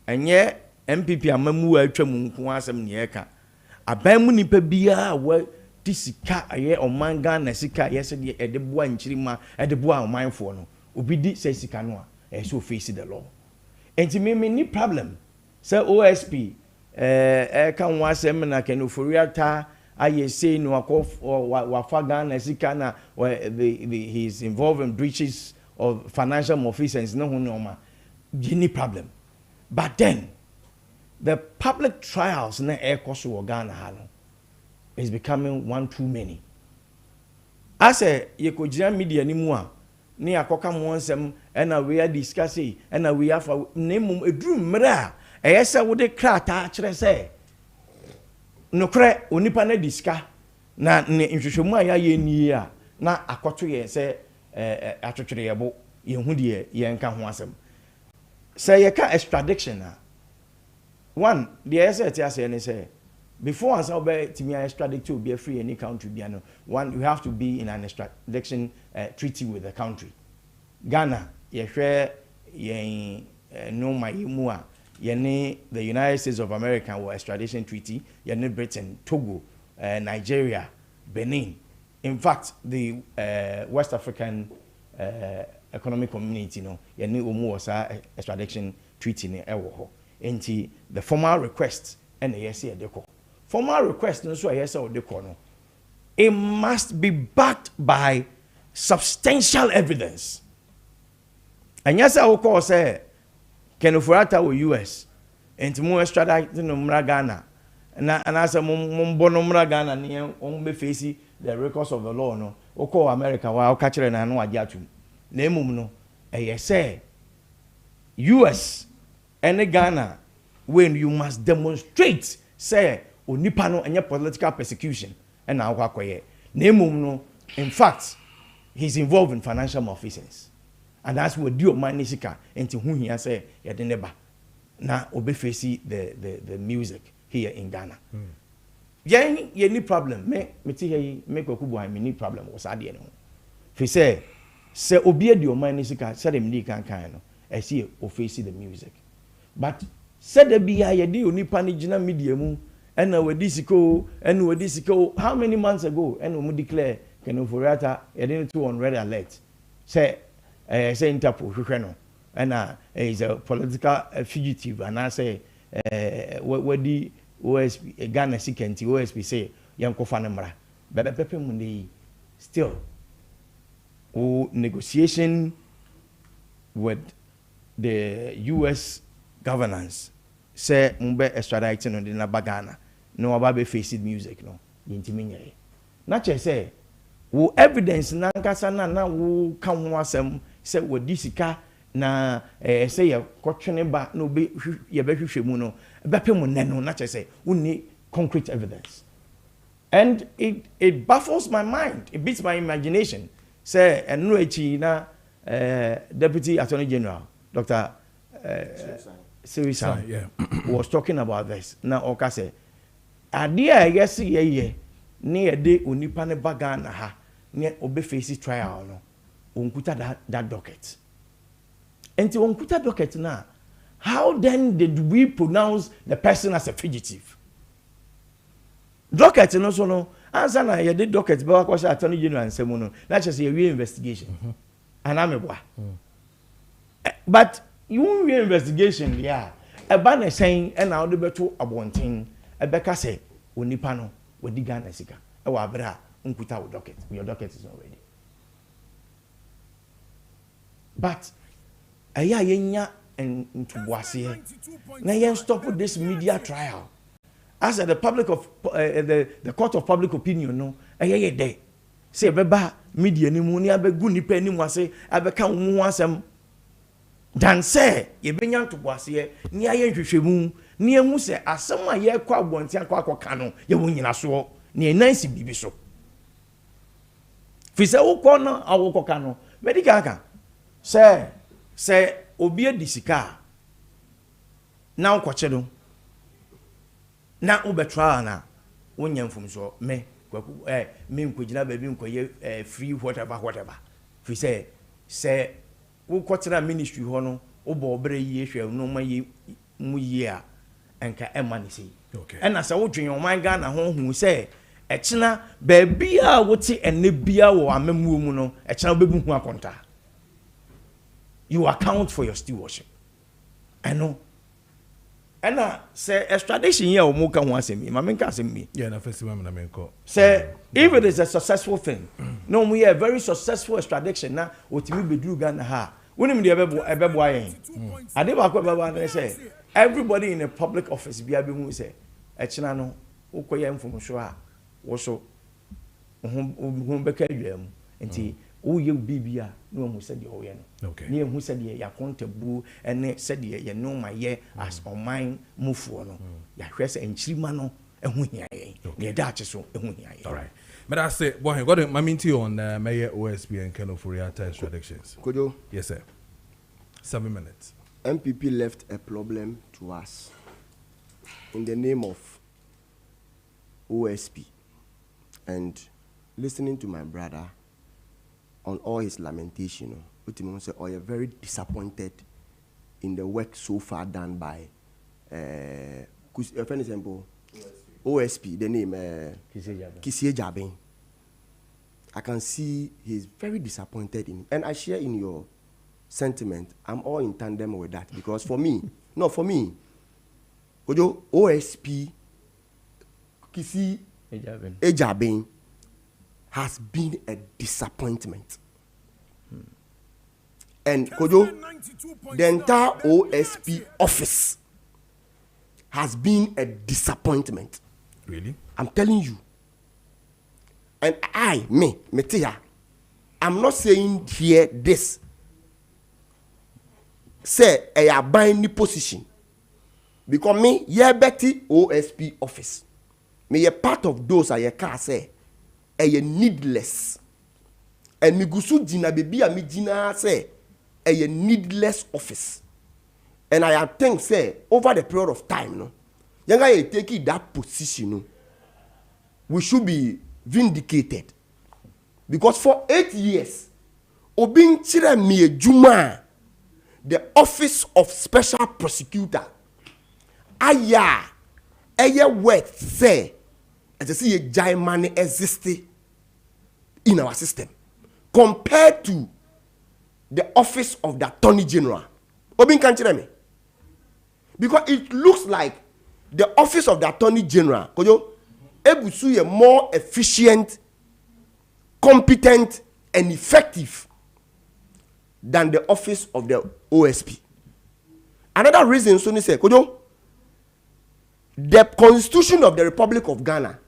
H: enye MPP amamu atwa mu nko asem ne yeka aban mu nipa bia wa disika aye omanga na sika yese de edeboa nchirima edeboa omanfo no obi di say sika no a so face the law enti me ni problem say OSP kan wa asem na kenoforiata I say no wafaga na sika na he's involved in breaches of financial malfeasance no normal any problem. But then the public trials na air cost Ghana hano is becoming one too many. I say you could jam media ni mua ni akoka mo nsem and we are discussing and we have name a dream mra eyesa wo de krata kire say no kre onipa na diska na nhwehwemu a ye ni a na akoto ye se atwetwere ye bo ye hu de ye nka ho asem say ye ka extradition one the asset ya say say before answer be timi extradite to be free any country bia no one you have to be in an extradition treaty with the country. Ghana ye hwe ye no my mu a the United States of America or extradition treaty, Britain, Togo, Nigeria, Benin. In fact, the West African Economic Community, extradition treaty and the formal request and the formal request it must be backed by substantial evidence. And yes, I will call say Kenofurata or US and to more extradite no Ghana and as a Mumbono Ghana near on face the records of the law no or call America while catching and no ajatu name no a say US and Ghana when you must demonstrate say onipano and your political persecution and now kwakoye name no in fact he's involved in financial malfeasance. And that's what do money sika into who he say ya de neba na obe face the music here in Ghana. Ye any problem me ti here me kwakubu I me problem was ade no. Fi say obi de money sika say dem ni kan no I see o face the music. But said the bia ye de onipa ni gina media mu and we disiko and we disiko how many months ago and we declare Kenoforiata ye de to on red alert say say Interpol hwehwe and is a political fugitive and I say what the OSP Ghana Security OSP say yankofa nemra bebe pepe mu still negotiation with the US governance say mbe extraditing on the Ghana no about face music no yintimi nyɛ na che say wo evidence na nkasa na wo ka ho asɛm say wodi sika na say ye kɔtwene ba no be ye behwehwɛ mu no bepe mu ne no na che say woni concrete evidence. And it baffles my mind, it beats my imagination. Say eno echi na Deputy Attorney General Dr. Sirisa was talking about this. Now oka say adia yes ye ne de onipa ne baga na ha ne obe face trial no onkuta that docket. And to onkuta docket na, how then did we pronounce the person as a fugitive? Docket no so no answer na ye did docket be wa Attorney General and semo no that just a investigation. And I'm a but you investigation yeah e ba na saying and now the beto abonten e be ka say onipa no wodi Ghana sika e wa bra unkuta with docket. Your docket is not ready. But aya yenya and ntubuase na yen stop this media trial as the public of the court of public opinion no aya ye dey say beba media ni mu ni abegu nipa ni mu ase abeka wo asem dan say ye benya ntubuase ni aya nhwehwemu ni emu say asem a ye kwa abonti akwa no ye wo nyina so ni nansi bibi so fi say wo ko no awoko ka no medical aka say obi edisika na ukwache do na ubetra na wonya mfumso me kwaku me nkogina ba bi nkoye free whatever fi say ukwache ministry ho no obo obere yie hwe no ma yi mu yie a enka ema ni sei okay ena say wodwen oman ga na ho hu say echina ba bia wote ene bia wo amamu mu no echina obebu hu akonta. You account for your stewardship. I know. And say extradition here or more can once me. My main can me.
A: Yeah, na first time na menko.
H: Say if it is a successful thing, no, we have very successful extradition now. Otimi bedru Ghana ha. When me the ebebo ayen. Ade ba ko baba say everybody in a public office be able to say echina no ukoye mfumso a wo so hum beka dwam. Enti uye bibia no mu said the no. Okay. Near who said ye accountable and said ye no my ye as on mine move for no. Ya hwese enchirima no ehun hia ye. Ne dache so ehun hia ye.
A: All right. But I say, boy, I got a minty on Mayor OSP and Kano for extraditions.
I: Kojo?
A: Yes, sir. 7 minutes.
I: MPP left a problem to us in the name of OSP, and listening to my brother on all his lamentation, oh, you're very disappointed in the work so far done by for example, OSP, the name Kisie Jabin. I can see he's very disappointed in it. And I share in your sentiment. I'm all in tandem with that because for me, OSP Kisie Jabin has been a disappointment. And Kojo, the entire OSP office has been a disappointment.
A: Really?
I: I'm telling you. And Metia, I'm not saying here this. Say, I buying the position. Because me, yeah, Betty OSP office. Me, a part of those I can say. A needless, and me gusu jina baby a me jina say a needless office, and I think say over the period of time, no, younger you taking that position, no, we should be vindicated because for 8 years, obin chire me juma, the office of special prosecutor, aya worth say, as I see a giant money existing in our system compared to the office of the Attorney General. Obin can't tell me. Because it looks like the office of the Attorney General, Ebusu is more efficient, competent, and effective than the office of the OSP. Another reason, Sony said, the Constitution of the Republic of Ghana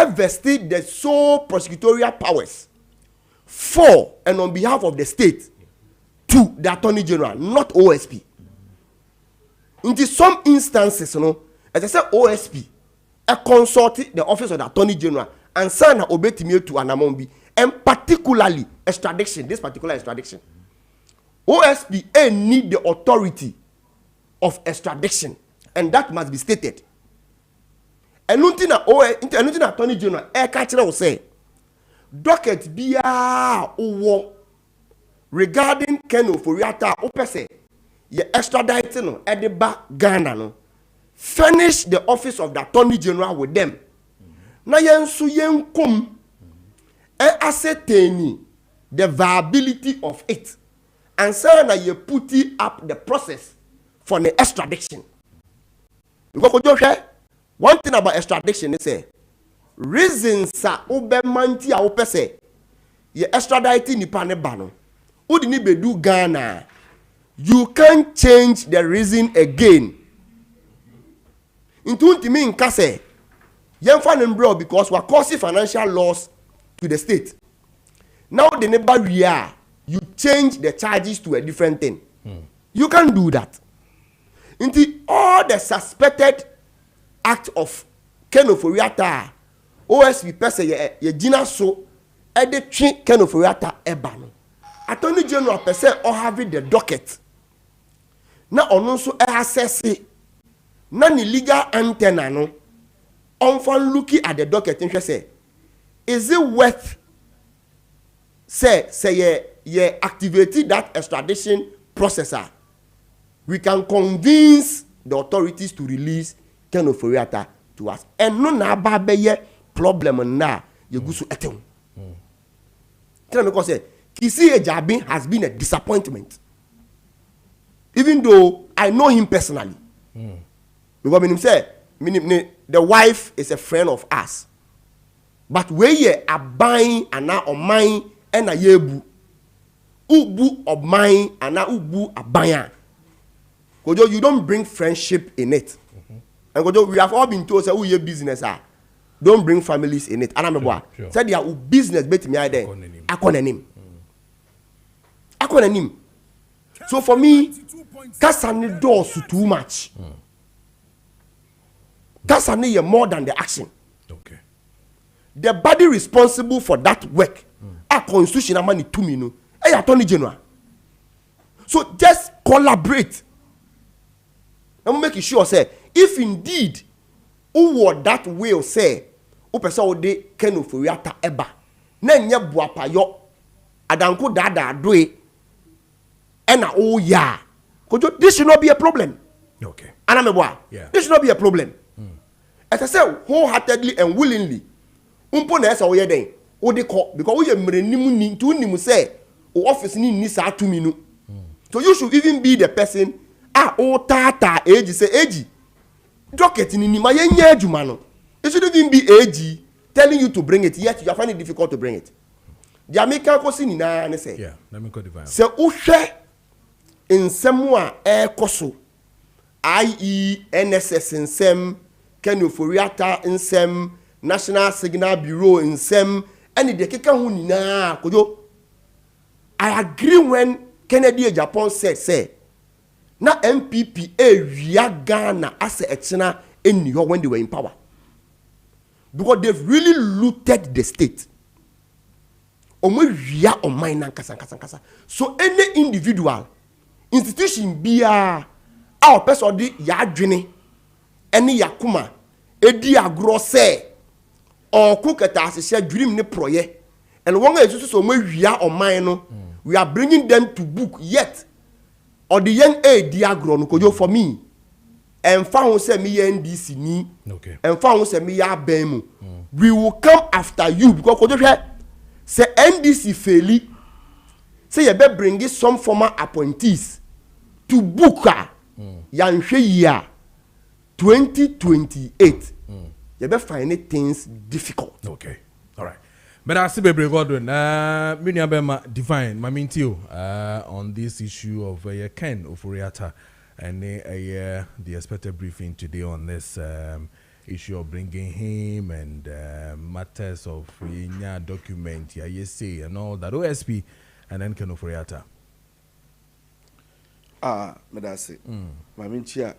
I: vested the sole prosecutorial powers for and on behalf of the state to the Attorney General, not OSP. In some instances, as I said, OSP consulted the office of the Attorney General and signed an obetime to Anamombi, and particularly extradition, this particular extradition. OSP need the authority of extradition, and that must be stated. And nothing Attorney General will say docket biya owo regarding Keno Foriata opese ye extradite no edeba Ghana no furnish the office of the Attorney General with them. Na yensu yenkum ascertain the viability of it and say na ye put up the process for the extradition. Because one thing about extradition is say reasons sa ube manti a upe se ye extradite nipa ne ba no udi ni bedu Ghana you can't change the reason again into ntimi nka se yemfa ne mbro because we cause financial loss to the state now the neighbor we are you change the charges to a different thing. You can't do that. Into all the suspected act of Kenoforiata, OSP person ye jina so the train Kenoforiata ebano. Attorney General person or having the docket. Na ononso assess na ni legal antenna no. On fan looking at the docket and say, is it worth say ye activated that extradition processor? We can convince the authorities to release Ken Oforiatta to us. And no na ba be ye problem na ye gusu etem. Tell me because Kisi Ejabin has been a disappointment. Even though I know him personally. Because him say the wife is a friend of us. But where ye are buying and now on mine and a yebu. Ubu of mine and now ubu a buyer. Kojo, you don't bring friendship in it. And Kojo, we have all been told say who your business are. Don't bring families in it. And I'm a said your business bet me there. Akonenim. So for me, Kasani does too much. Kasani more than the action.
A: Okay.
I: The body responsible for that work are constitutional money to me no. Hey, Attorney General. So just collaborate. I'm making sure say if indeed who that will say who person would de Ken Oforiatta eba na nya buapa yo adanko dada doe ena oh ya Kojo, this should not be a problem.
A: Okay.
I: Anameboa.
A: Yeah.
I: This should not be a problem. As I say wholeheartedly and willingly umpo na esa wo ye den wo de ko because wo ye mrenimu ni to nimu say o office ni sa atumi no. So you should even be the person o tata age say age docket ni ma ye nya adwuma no. It shouldn't even be age telling you to bring it yet you are finding it difficult to bring it. The American ko si ni na ne say.
A: Yeah, let me go divine.
I: Say wo hwe nsɛm a ɛkɔ so IE NSS nsɛm Ken Oforiatta nsɛm National Signal Bureau nsɛm ɛne de keka ho nyinaa Kojo I agree when Kennedy Japan said say na MPP wia Ghana as a China in New York when they were in power because they've really looted the state omo wia on mine kasa so any individual institution bia our person di ya adwene ene yakuma edi agro se oku keta asese adwurim ne proye and won esusu so mawia oman no we are bringing them to book yet or the young di agro no Kojo for me emfa ho se me NDC ni
A: okay
I: emfa ho se me ya ban mu we will come after you because Kojo hwe se NDC faili say you be bring some former appointees to Buka yanhwe year 2028 you be find things difficult.
A: Okay, all right. But I see Bebre Godwin minia bema divine mamintio on this issue of Ken Oforiatta and the expected briefing today on this issue of bringing him and matters of document say and all that OSP and then Ken Oforiatta.
J: Medase. Mamintia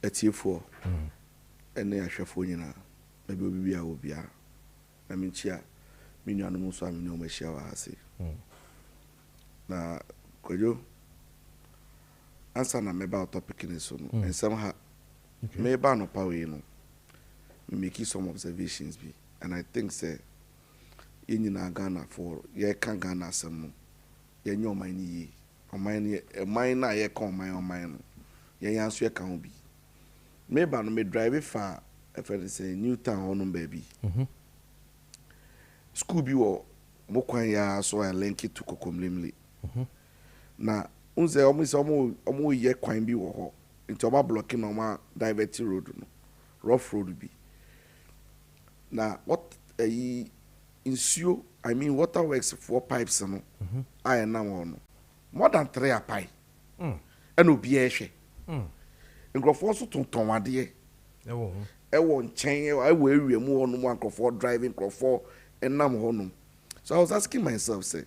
J: etiefo. Ene ahwefo nyina. Maybe obi bia obia. Mamintia minnuanu mu so amini o mahia wa hase. Na Kojo answer na meba topic ni so no. Ensem ha. Meba no power no. Me make some observations bi and I think say yenyina Ghana for ye kan Ghana asem no. Ye nyo man ni mine na ye come mine no ye yanso ye kan obi meba no me drive fa e say new town hono baby school bi wo mo kwan ya so I link it to kokomlemle na unze omo ye kwan bi wo ho nti oba blocking no ma divert road no rough road bi Now, what ensure, I mean, waterworks 4 pipes, no, I am now on more than 3 a pie. And Obieshe. And Grofos to Tomade. I won't change, I will remove one Crawford driving Crawford and Nam Honum. So I was asking myself, say,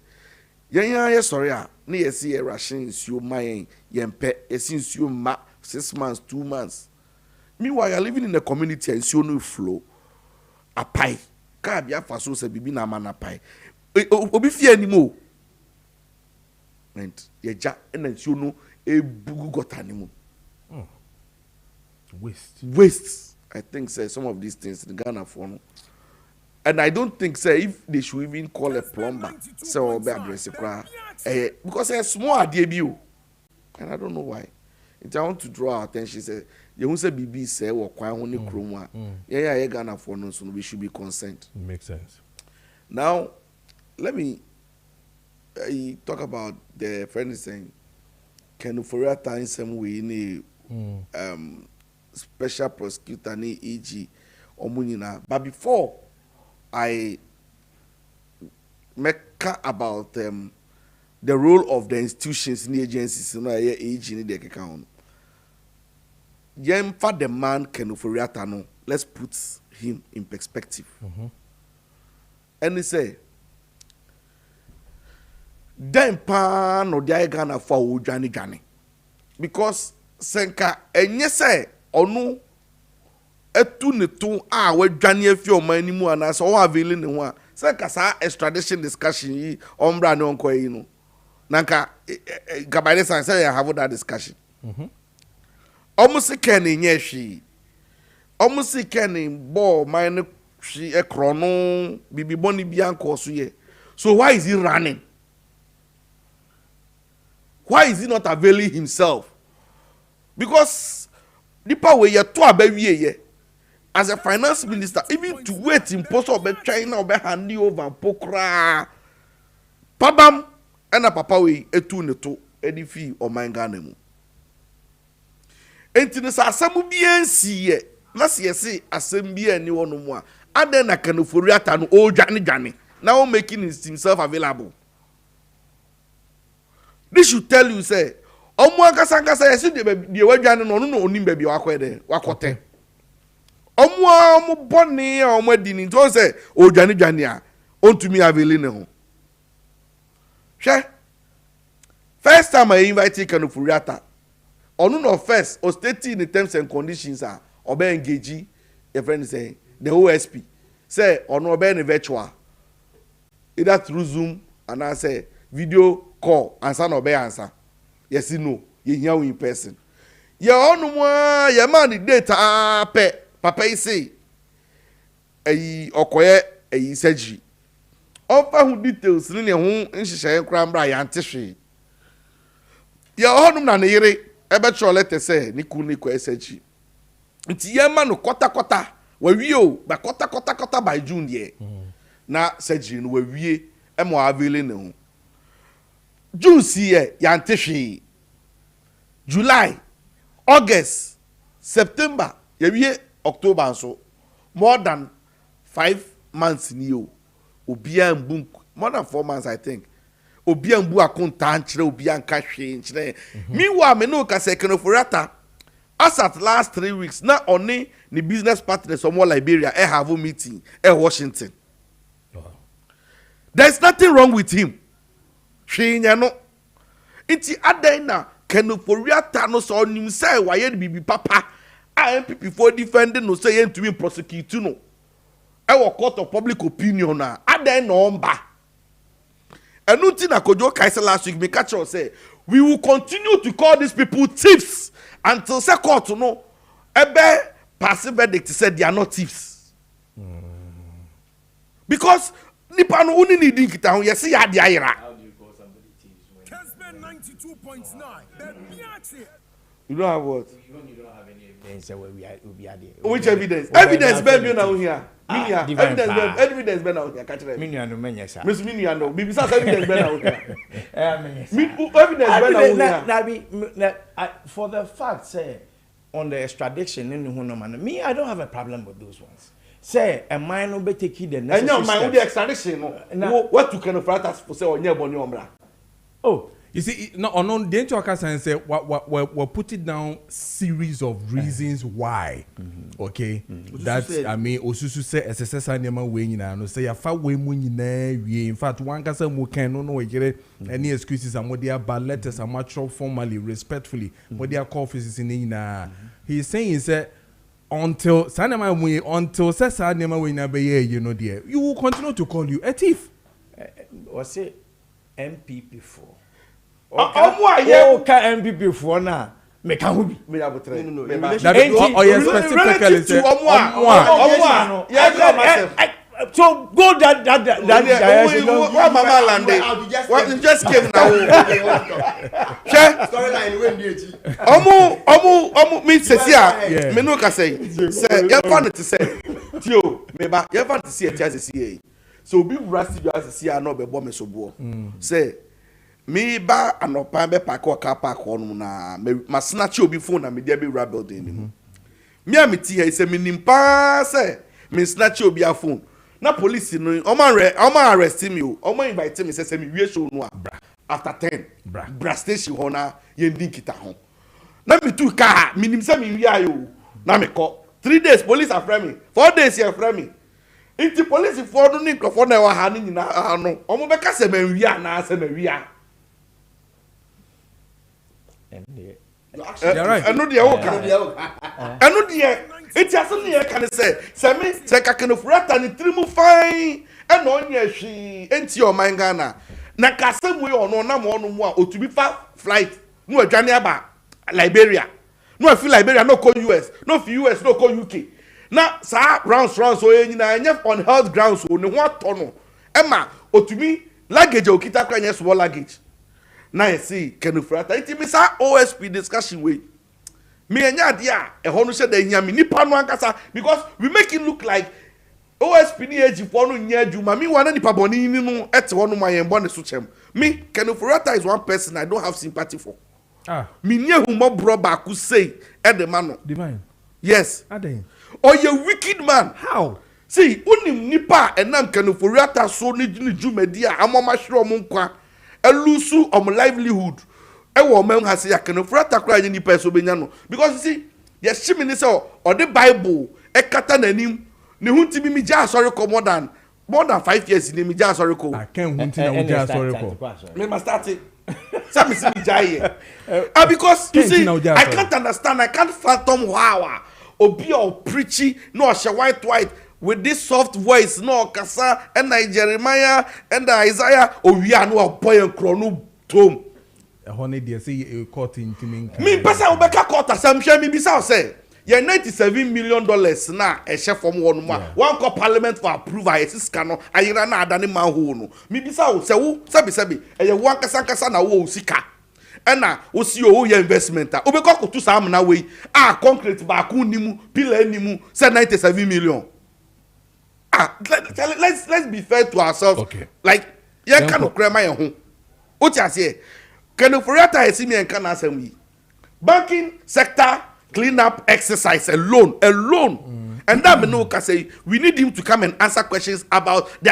J: yeah, sorry, near see a ration is you my yempe, since you 6 months, 2 months. Meanwhile, you're living in a community and you no flow. A pie. Can't be a faso se bibi na man a pie. Obi fear anymore. And ye ja and you know a bugu got animal. Waste. I think say some of these things in Ghana for no. And I don't think say if they should even call a plumber, say or be address because a small debut. And I don't know why. If I want to draw our attention, say you won't say BB say or quite only chroma. Yeah, Ghana for no, so we should be concerned.
A: Makes sense.
J: Now, let me talk about the friend is saying, can you for a time some way in special prosecutor ni EG Omunina. But before I make about the role of the institutions in the agencies, you know, EG in the account. For the man Kenuforiata no, let's put him in perspective. And he say, then pan no Ghana for Ujani. Because Senka enye say onu etu ne tu a wadwane afi o mani mu ana so wa aveli ne ho a Senka sa extradition discussion yi ombra ne onko yi no nanka gabare san say have that discussion omusike ne nye hwi omusike ne bo man ne hwi ekrono bibi boni bia nko so ye. So why is he running? Why is he not availing himself? Because the power you to abawie as a finance minister, even to wait in post of China or handy over pokra pabam and a papa we etu neto edifi or my ganemu. Enti sa asamu bien si na se assembly any one more. And then I can Kenuforiata no old Johnny now making himself available. This should tell you say omu akasanga yesi de wadwane no no onim ba bi wakwede wakote omu boni omu adini to say odwane a ontumi aveli ne ho hwe first time I invite Kenuforiata onu no first o state in the terms and conditions are obe engage your friend say the OSP say onu obe ne virtual either through Zoom and I say video call answer no be answer yes no you hear in person. Ya onu mo ya man the data pe papa yi say okoye surgery. Ofa hu details ni ne ho nhihye nkra mbra ya ntehwe. Ya onu na ne yire ebe cho letter say ni ku ni ko surgery. Nti ya man no kota wa wie o ba kota by June ye. Na surgery no wa wie e mo avele ne ho. June si ye ya ntehwe. July, August, September, October, so more than 5 months in you. Obia mbu more than 4 months, I think. Obia mbu akonta nchire obia nkahwe nchire. Meanwhile, me no ka say Kenuforiata as at last 3 weeks na only the business partners from Liberia have a meeting in Washington. There's nothing wrong with him. She no. It's adena Kenuforiata no so nim say why bibi papa MPP for defending no say to be prosecute no. I court of public opinion na aden no mba. Enuti na Kojo Kaise last week me catch us say we will continue to call these people thieves until say court no ebe passive verdict said they are not thieves. Because nipa no uni ni din kita ho yesi ya de ayira. Kessben 92.9. You don't have what? You don't have any evidence where we are there. Which evidence? Evidence ben now here. Evidence ben now here. Catch them. Minya no menya sir. Miss Minya no. Bibi sa evidence ben now here. Evidence ben now here. For the fact say on the extradition in me I don't have a problem with those ones.
H: say a man no be take the
J: and
H: necessary
J: your mind with the extradition no what to kind of fratas for say on your boni omra.
A: Oh, you see, no, the entire say we put it down series of reasons why. Okay, that's I mean, Osusu say SSS anema we nyina no say ya fa we mu nyina wie. In fact, one kasa mo can no we any excuses and what they are bad letters are much formally, respectfully, but they are offices in nyina. He's saying say until sanema we until say sanema we na be you know there, you will continue to call you a thief.
H: Or say MPP for.
J: Okay,
H: MPP for na me can who be
J: me abotre.
A: No. Specifically say
H: so go that
J: direction. What Mama Lande? What you just came now?
I: Storyline when dey.
J: Omu me sesia me no ka say you fan to say tio me ba you fan to see e tia say so be rusty you as see na be bo me so bo say me ba anopa be park or car park on na ma snatch obi phone na me dey be ra building ni me am ti here say me nimpa say me snatch obi a phone na police no o man arrest me o man invite me say me wie show no abra after 10 bra station ho na ye ndin kita ho na me tu car me nim say me wie ayo na me call 3 days police after me 4 days here after me inti police for no ni krofo na wa ha ni nyina no o mo be ka say me wie na say me wie a
A: you're right.
J: I know the I know the it's just only I can say me say ka kan furata ni trimu fine and on ye she enti your mind Ghana na ka sem we ono na mo mu a otubi fa flight no adwane aba Liberia no fi Liberia no ko US no fi US no ko UK na sa rounds so ye nyina anya on health grounds o ne ho atono ema otubi luggage okita kwa nya small luggage. Now you see, can you frat? It is a OSP discussion way. Me and Yadia, a honor said that Yami Nippon because we make it look like OSP age for no near Juma. Me one any paboni no at one of my embony suchem. Me, can you frat is one person I don't have sympathy for. Me near whom more brother could say at the man.
A: Divine.
J: Yes.
A: Ade.
J: Oh, you wicked man.
A: How?
J: See, unim nipa and nam can you frat so need Jumedia, I'm on my sure munkwa. A lusu livelihood. E wo men ha se yakene frata kra ni person benya no because you see yes shimini say or the Bible e kata nanim ne hunti mi ja sorry ko more than 5 years ni mi ja sorry ko
A: I can't hunti na we ja sorry ko
J: me must start it some mi ja here because you see I can't understand I can't fathom how obi or preachy no she white with this soft voice no kasa and Jeremiah and Isaiah o wi anu boy and krono tom
A: a honey dey say court in timin
J: me pesa obeka court asam hwe me bisa say ye $97 million na e hye from one mo one call parliament for approval e sika no ayira na adane man ho no me bisa o se wo sabi e ye one kasa na wo sika ena wo si o ye investment a obeka ko to sam na we concrete ba ku nimu pillar nimu say $97 million. Let's be fair to ourselves.
A: Okay.
J: Like, you can't cry my home. What you say? Can you forget I see me and can answer me? Banking sector cleanup exercise alone. And that no can say we need him to come and answer questions about the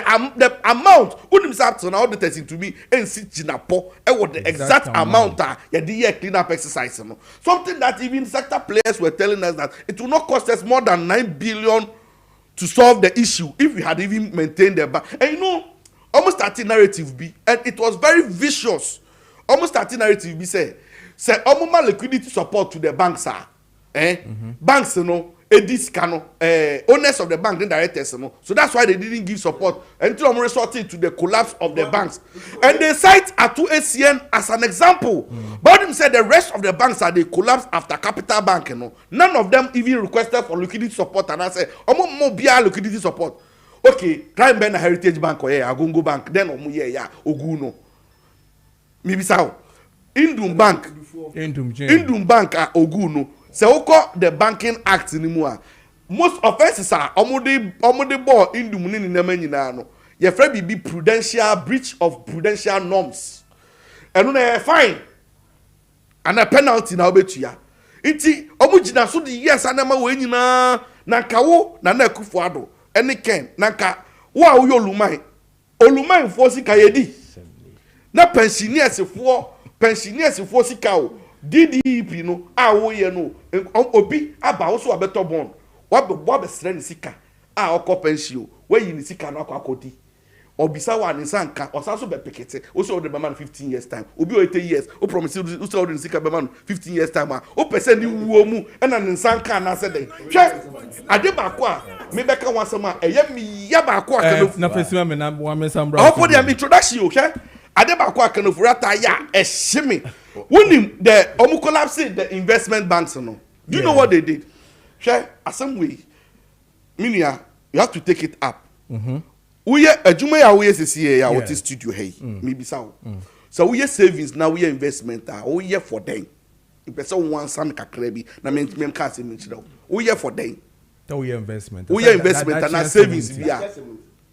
J: amount. Unim sap to now the testing to me and sit jinapo and what the exact amount yeah cleanup exercise. Something that even sector players were telling us that it will not cost us more than $9 billion. To solve the issue if we had even maintained the bank. And you know, almost 30 narrative be, and it was very vicious. Almost 30 narrative be say almost liquidity support to the banks are. Banks, you know, edis cano, owners of the bank, the directors, you know. So that's why they didn't give support until I'm resorting to the collapse of the banks. And they cite Atu ACN as an example. But them said the rest of the banks are they collapsed after Capital Bank, you know. None of them even requested for liquidity support. And I said, more liquidity support. Okay, try and ban a Heritage Bank or Agungo Bank, then Oguno. Maybe so. Indum Bank Oguno. So the Banking Act anymore. Most offenses are omode ball indum ni nema nyina no. Ye fra be prudential breach of prudential norms. Eno na fine. And a penalty na obetua. Iti omugina so the yes anama we nyina na kawo na Akufo-Addo. any ken nanka wa wo oluman fo sika yedi na pensioners fo sika o DDP no a wo ye no obi aba wo so abeto bond wa be sre ni sika a okọ pension we yi ni sika na akodi obisa wa ni sanka osaso be pekete o so the man 15 years time obi o 80 years o promise o so the sika be man 15 years time o person ni wuo mu na ni sanka na se den hwe ade ba ko a me be ka wansama eye mi ya ba ko a kan
A: na fesima me na wa me sambra
J: o put am introduction o hwe ade ba ko a kan ofurata ya ehime wonim the omu collapse the investment banks no do you know what they did hwe asem way minia you have to take it up we adwuma ya we sesi ya what studio hey me bisa wo so we savings now we investment we for them person one san kakra bi na me ka se me chira we for them
A: we investment
J: na savings bia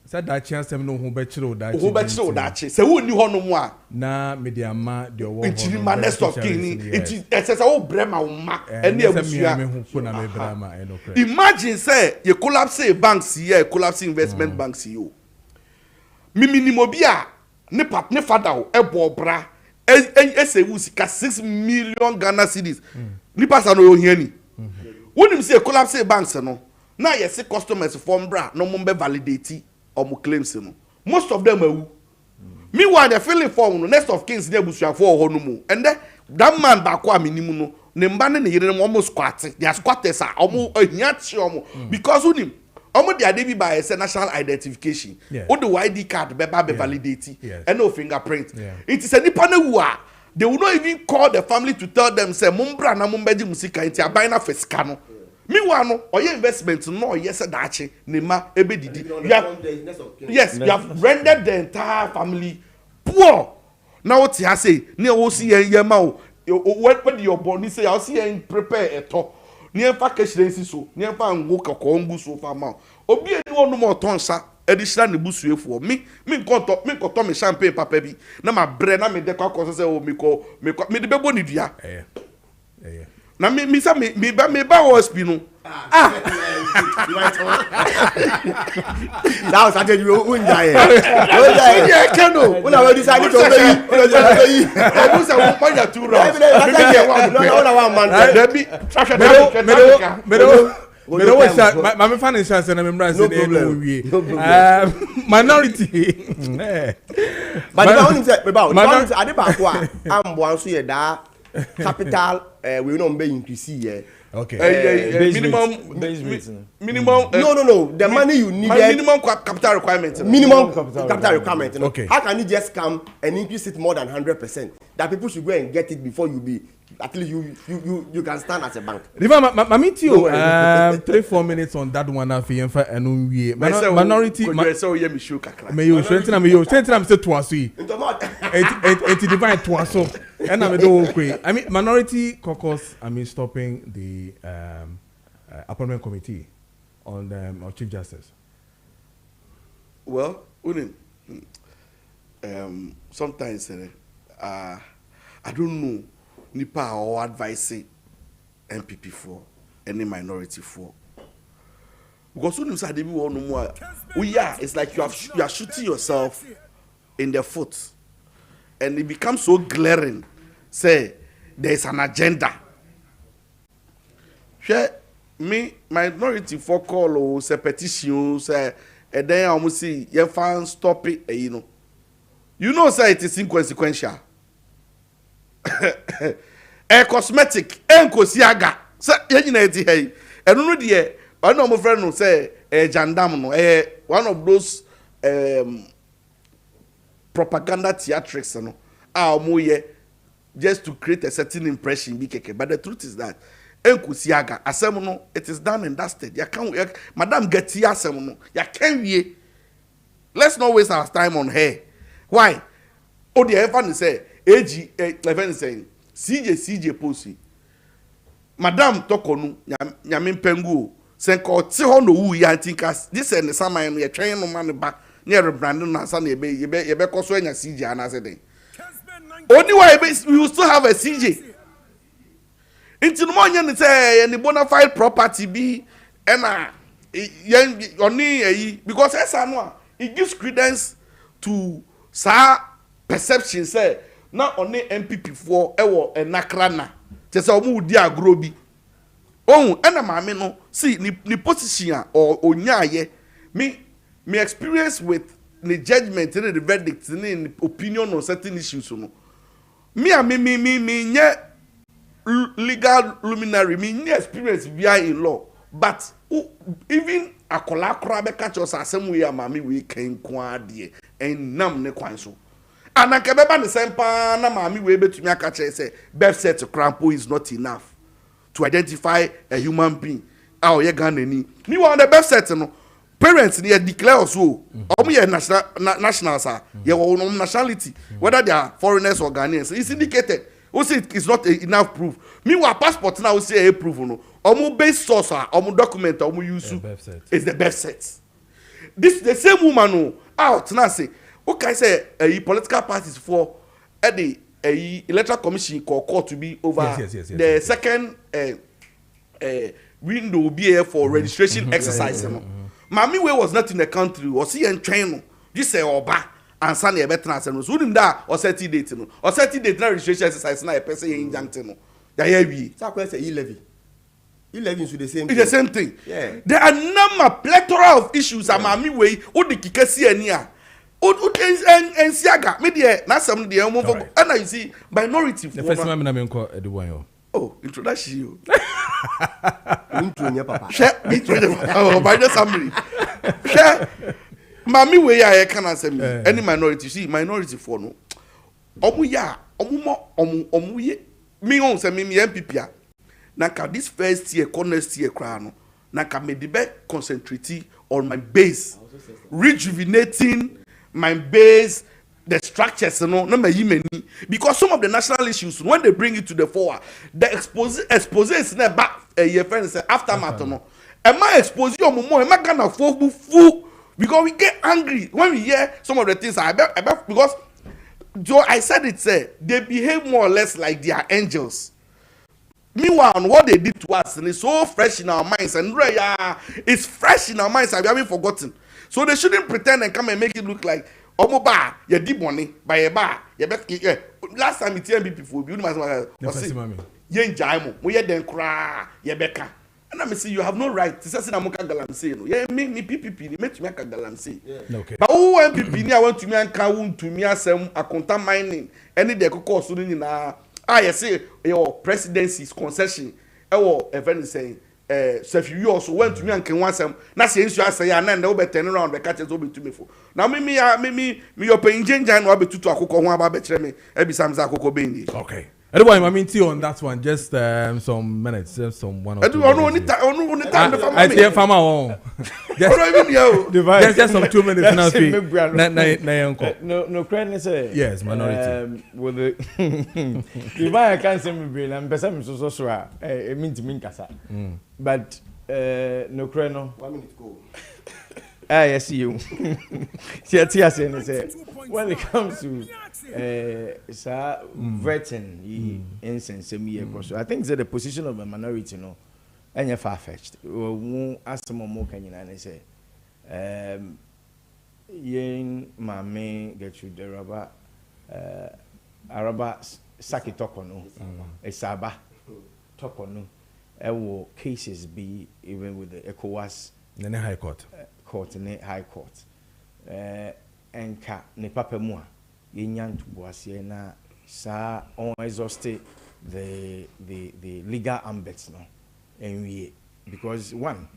A: said that chance them no who be chiro
J: that say we ni ho no mu a
A: na media ma de owo
J: ho ma next of king it say wo brema wo ma ene abusua imagine say you collapse banks here collapse investment banks here minimum bia ne father o ebo bra esewu sika 6 million Ghana cedis ni pass no yo hia ni wonim say collapse banks no na yes customers form bra no mo be validate or claims no most of them are meanwhile they filling form no next of kings dey busuafo ho no mu and that man back kwa minimu no ne mba ne yire no almost squat they are squatters are omo ahia chi omo because unim omo dey dey by say national identification o the ID card be validate and no fingerprint it is a nipa na wu a they will not even call the family to tell them say mumbra na mumbeji musika nti aban na fesika no meanwhile no oye investment no yes dachi nema ebedidi yes you have rendered the entire family poor now what you say ne wo si yen ma o when your body say I see yen prepare eto ne fa keshrensi so ne fa ngo kakọ ngu so fa ma obi eni wonu mo tonsa edishira ne busuefuo me nkoto me champagne papa bi na ma bre na me de kwa koso say o me de bebo ni dua na me say me ba hospital no
I: that was actually unja yeah keno una we decide to be
J: I was a point to round
I: no one man
A: Pero we say my financial say na me mbra say no wie minority
I: but the only say about ade ba ko a ambo anso ye da capital we no be increase here
A: okay
J: minimum
I: no the money you need
J: minimum capital requirement
I: okay how can you just come and increase it more than 100% that people should go and get it before you be at least you can stand as a bank.
A: Riva, I meet you 3-4 minutes on that one after yenfa enu wie. Minority me you strengthen me say twaso. It divine twaso. And I do okay. I mean minority caucus stopping the appointment committee on our chief justice.
J: Well, sometimes I don't know nipa or advise MPP for any minority for because when you say no more it's like you are shooting yourself in the foot and it becomes so glaring say there is an agenda share me minority for call or say petition say and then I must see you fan stop it you know say it is inconsequential cosmetic enkosiaga say yanyina eti hey enu no de one of my friend no say jandam no one of those propaganda theatrics no omoye just to create a certain impression bi keke but the truth is that enkosiaga asem no it is done and dusted ya can madam geti asem no ya can wie let's not waste our time on her why o de ever say ag 11 saying CJ posi madam tokonu nyame mpengu senko ti ho no wu ya tinka this and saman no ye twen no man ba ne rebrand no asa na ye koso anya CJ anase den only why we still have a CJ into no anya ni say any bona fide property bi na because it gives credence to sa perception say na only MPP for ewo enakrana te say omu di agro bi ohun ena maame no see ni position or onyaye me experience with the judgment and the verdict and the opinion on certain issues no me nye legal luminary me nye experience via in law but even akola kora be catch us asem we amami we kan kwa de en nam ne kwan so ananka be ba ne sempa na mami we betumi aka che say birth set crampo is not enough to identify a human being how ye Ghana ni me want the birth set no parents they declare also national sir nationality whether they are foreigners or Ghanaians it's indicated also it's not enough proof meanwhile passport now say a proof no base source document use is the birth set this the same woman no out now say okay say political parties for the electoral commission court to be over the second window be here for registration exercise Mami we was not in the country was he in train just say oba and san e better no so nim da or 30 date no or 30 date na registration exercise na e person in jank no da ya wi
I: say question e levy so the same
J: it's the same thing
I: yeah
J: there are number plethora of issues yeah. Mami we o de kikasi ani a o en siaga me de na sam de mo and you see minority
A: the first time na me nko edubon yo
J: oh introduction you
I: intro nya papa
J: oh by the summary mami we ya can answer me any minority see minority for no omu ya omu ye me on say me MPP a na ka this first year next year kra no na ka me de be concentrate on my base rejuvenating my base the structures no my many because some of the national issues when they bring it to the fore the expose is na back your friend say aftermath no am I expose you more am I gonna full because we get angry when we hear some of the things because Joe I said it say they behave more or less like they are angels. Meanwhile, what they did to us and it's so fresh in our minds and it's fresh in our minds and we haven't forgotten. So they shouldn't pretend and come and make it look like omo ba ye di money by ye ba ye be last time it MPP for you must ye njai mo ye den kra ye beka and I say you have no right to say na mo ka galamsey no ye me PPP ni metumi aka galamsey
A: okay
J: but who MPP ni I want to me anka won to me asem akonta mining any de kokko so ni na you say your presidency's concession event saying so if you also went to me and can want some na say you say ya na we turn around be catch so be to me for now me your pain ginger no be tutu akoko ho aba be kire me e bi sam za akoko be ni
A: okay anyway I mean on that one just some minutes just some one or two I see farmer on just some 2 minutes now speak
H: no credit say
A: yes minority
H: with the divine can say me brain and person so e mean to me kasa but no credit no
I: 1 minute go
H: I see you say when it comes to vetting incense so I think that the position of a minority no any far-fetched as some more can you say yen mame get you the rubber araba saki tokono esaba tokono ewo cases be even with the ECOWAS
A: in the high court
H: in the high court enka ne papa mu a yenya ntuboase na sa on exhausted the legal ambit no enwie because one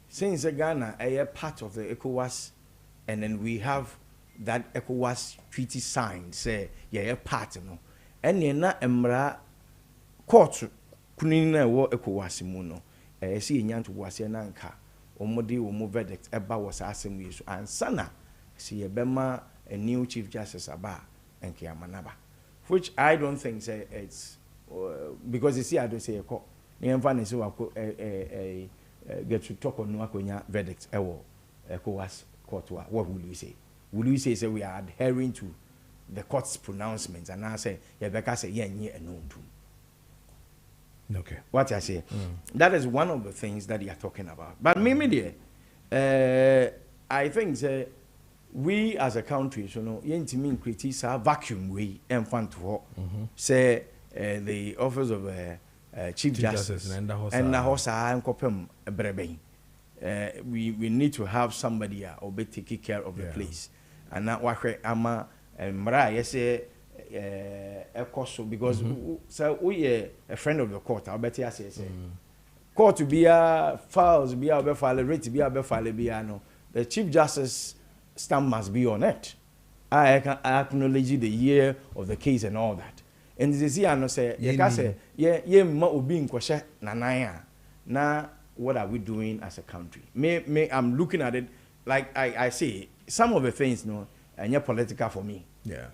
H: since Ghana a part of the ECOWAS and then we have that ECOWAS treaty signed say yeah part no ene na emra court kunini na wo ECOWAS mu no say yenya ntuboase na nka omodi wo verdict eba was asem yesu ansana see ebema a new chief justice aba and kiamanaba which I don't think say it's because you see I don't say a court ni emfa say get to talk on akonya verdict ewo ECOWAS court what will you say we are adhering to the court's pronouncements and I say Rebecca say yenye enontum.
A: Okay.
H: What I say, that is one of the things that you are talking about. But me, dear, I think we as a country, so no, yentimi create a vacuum we enfant ho. Say the office of Chief Justice and the hosa and kopem breben. We need to have somebody or be taking care of the place. And that why ama mra yes because so we a friend of the court. I bet you say court to be a files be a file rate be a file be no. The Chief Justice stamp must be on it. I acknowledge the year of the case and all that. And this year, I know say, ye ma obi nkwashe nanaya. Na what are we doing as a country? I'm looking at it like I say some of the things no, and you're political for me. Yeah.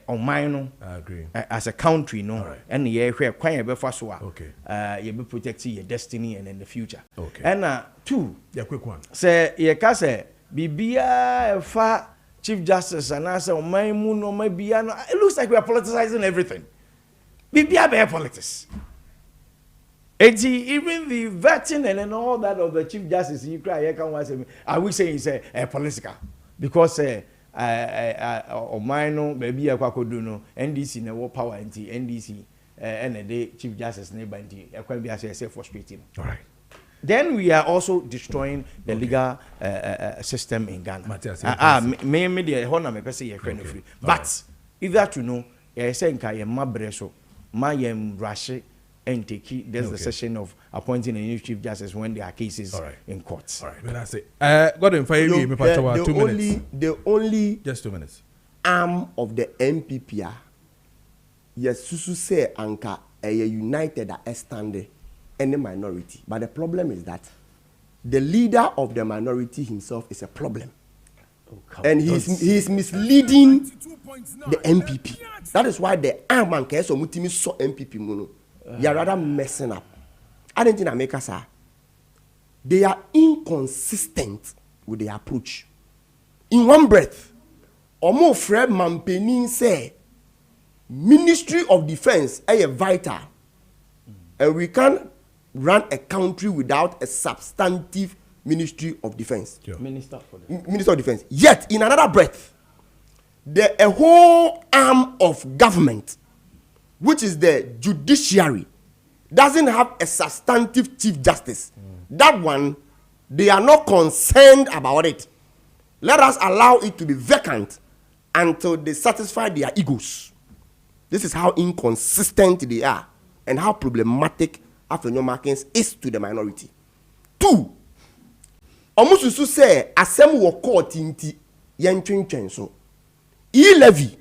H: On mine, I agree. As a country, no, right. And yeah, quite be first one. Okay. You be protecting your destiny and in the future. Okay. And two, quick one. Say, ye can say, Bibia fa Chief Justice and answer on my moon or my biano. It looks like we are politicizing everything. Bibia be politics. Even the vetting and all that of the Chief Justice, you cry, I can't say. I will say it's a political because or mine maybe a quacoduno, NDC no power and NDC and a day Chief Justice neighbor and I can be as I say frustrating. All right. Then we are also destroying the legal system in Ghana. Me the honor me person friend free. But either to know, I say nka ma breso, ma yem rush and take there's the session of appointing a new Chief Justice when there are cases in courts. All right. But that's it. Got him 5 minutes.
I: The only
A: just 2 minutes.
I: Arm of the MPP, yes, Susu say anka a united standing any minority. But the problem is that the leader of the minority himself is a problem. And he's misleading the MPP. That is why the arm and case of Mutimi so MPP mono. They are rather messing up. I don't think America, sir. They are inconsistent with their approach. In one breath, Omo Fred Mampenin say, Ministry of Defense is vital, and we can't run a country without a substantive Ministry of Defense. Sure. Minister of Defense. Yet, in another breath, a whole arm of government, which is the judiciary, doesn't have a substantive Chief Justice. That one, they are not concerned about it. Let us allow it to be vacant until they satisfy their egos. This is how inconsistent they are and how problematic Afenyo Markins is to the minority. Two, almost to say, Asem wo court inti yentwin so. E-levy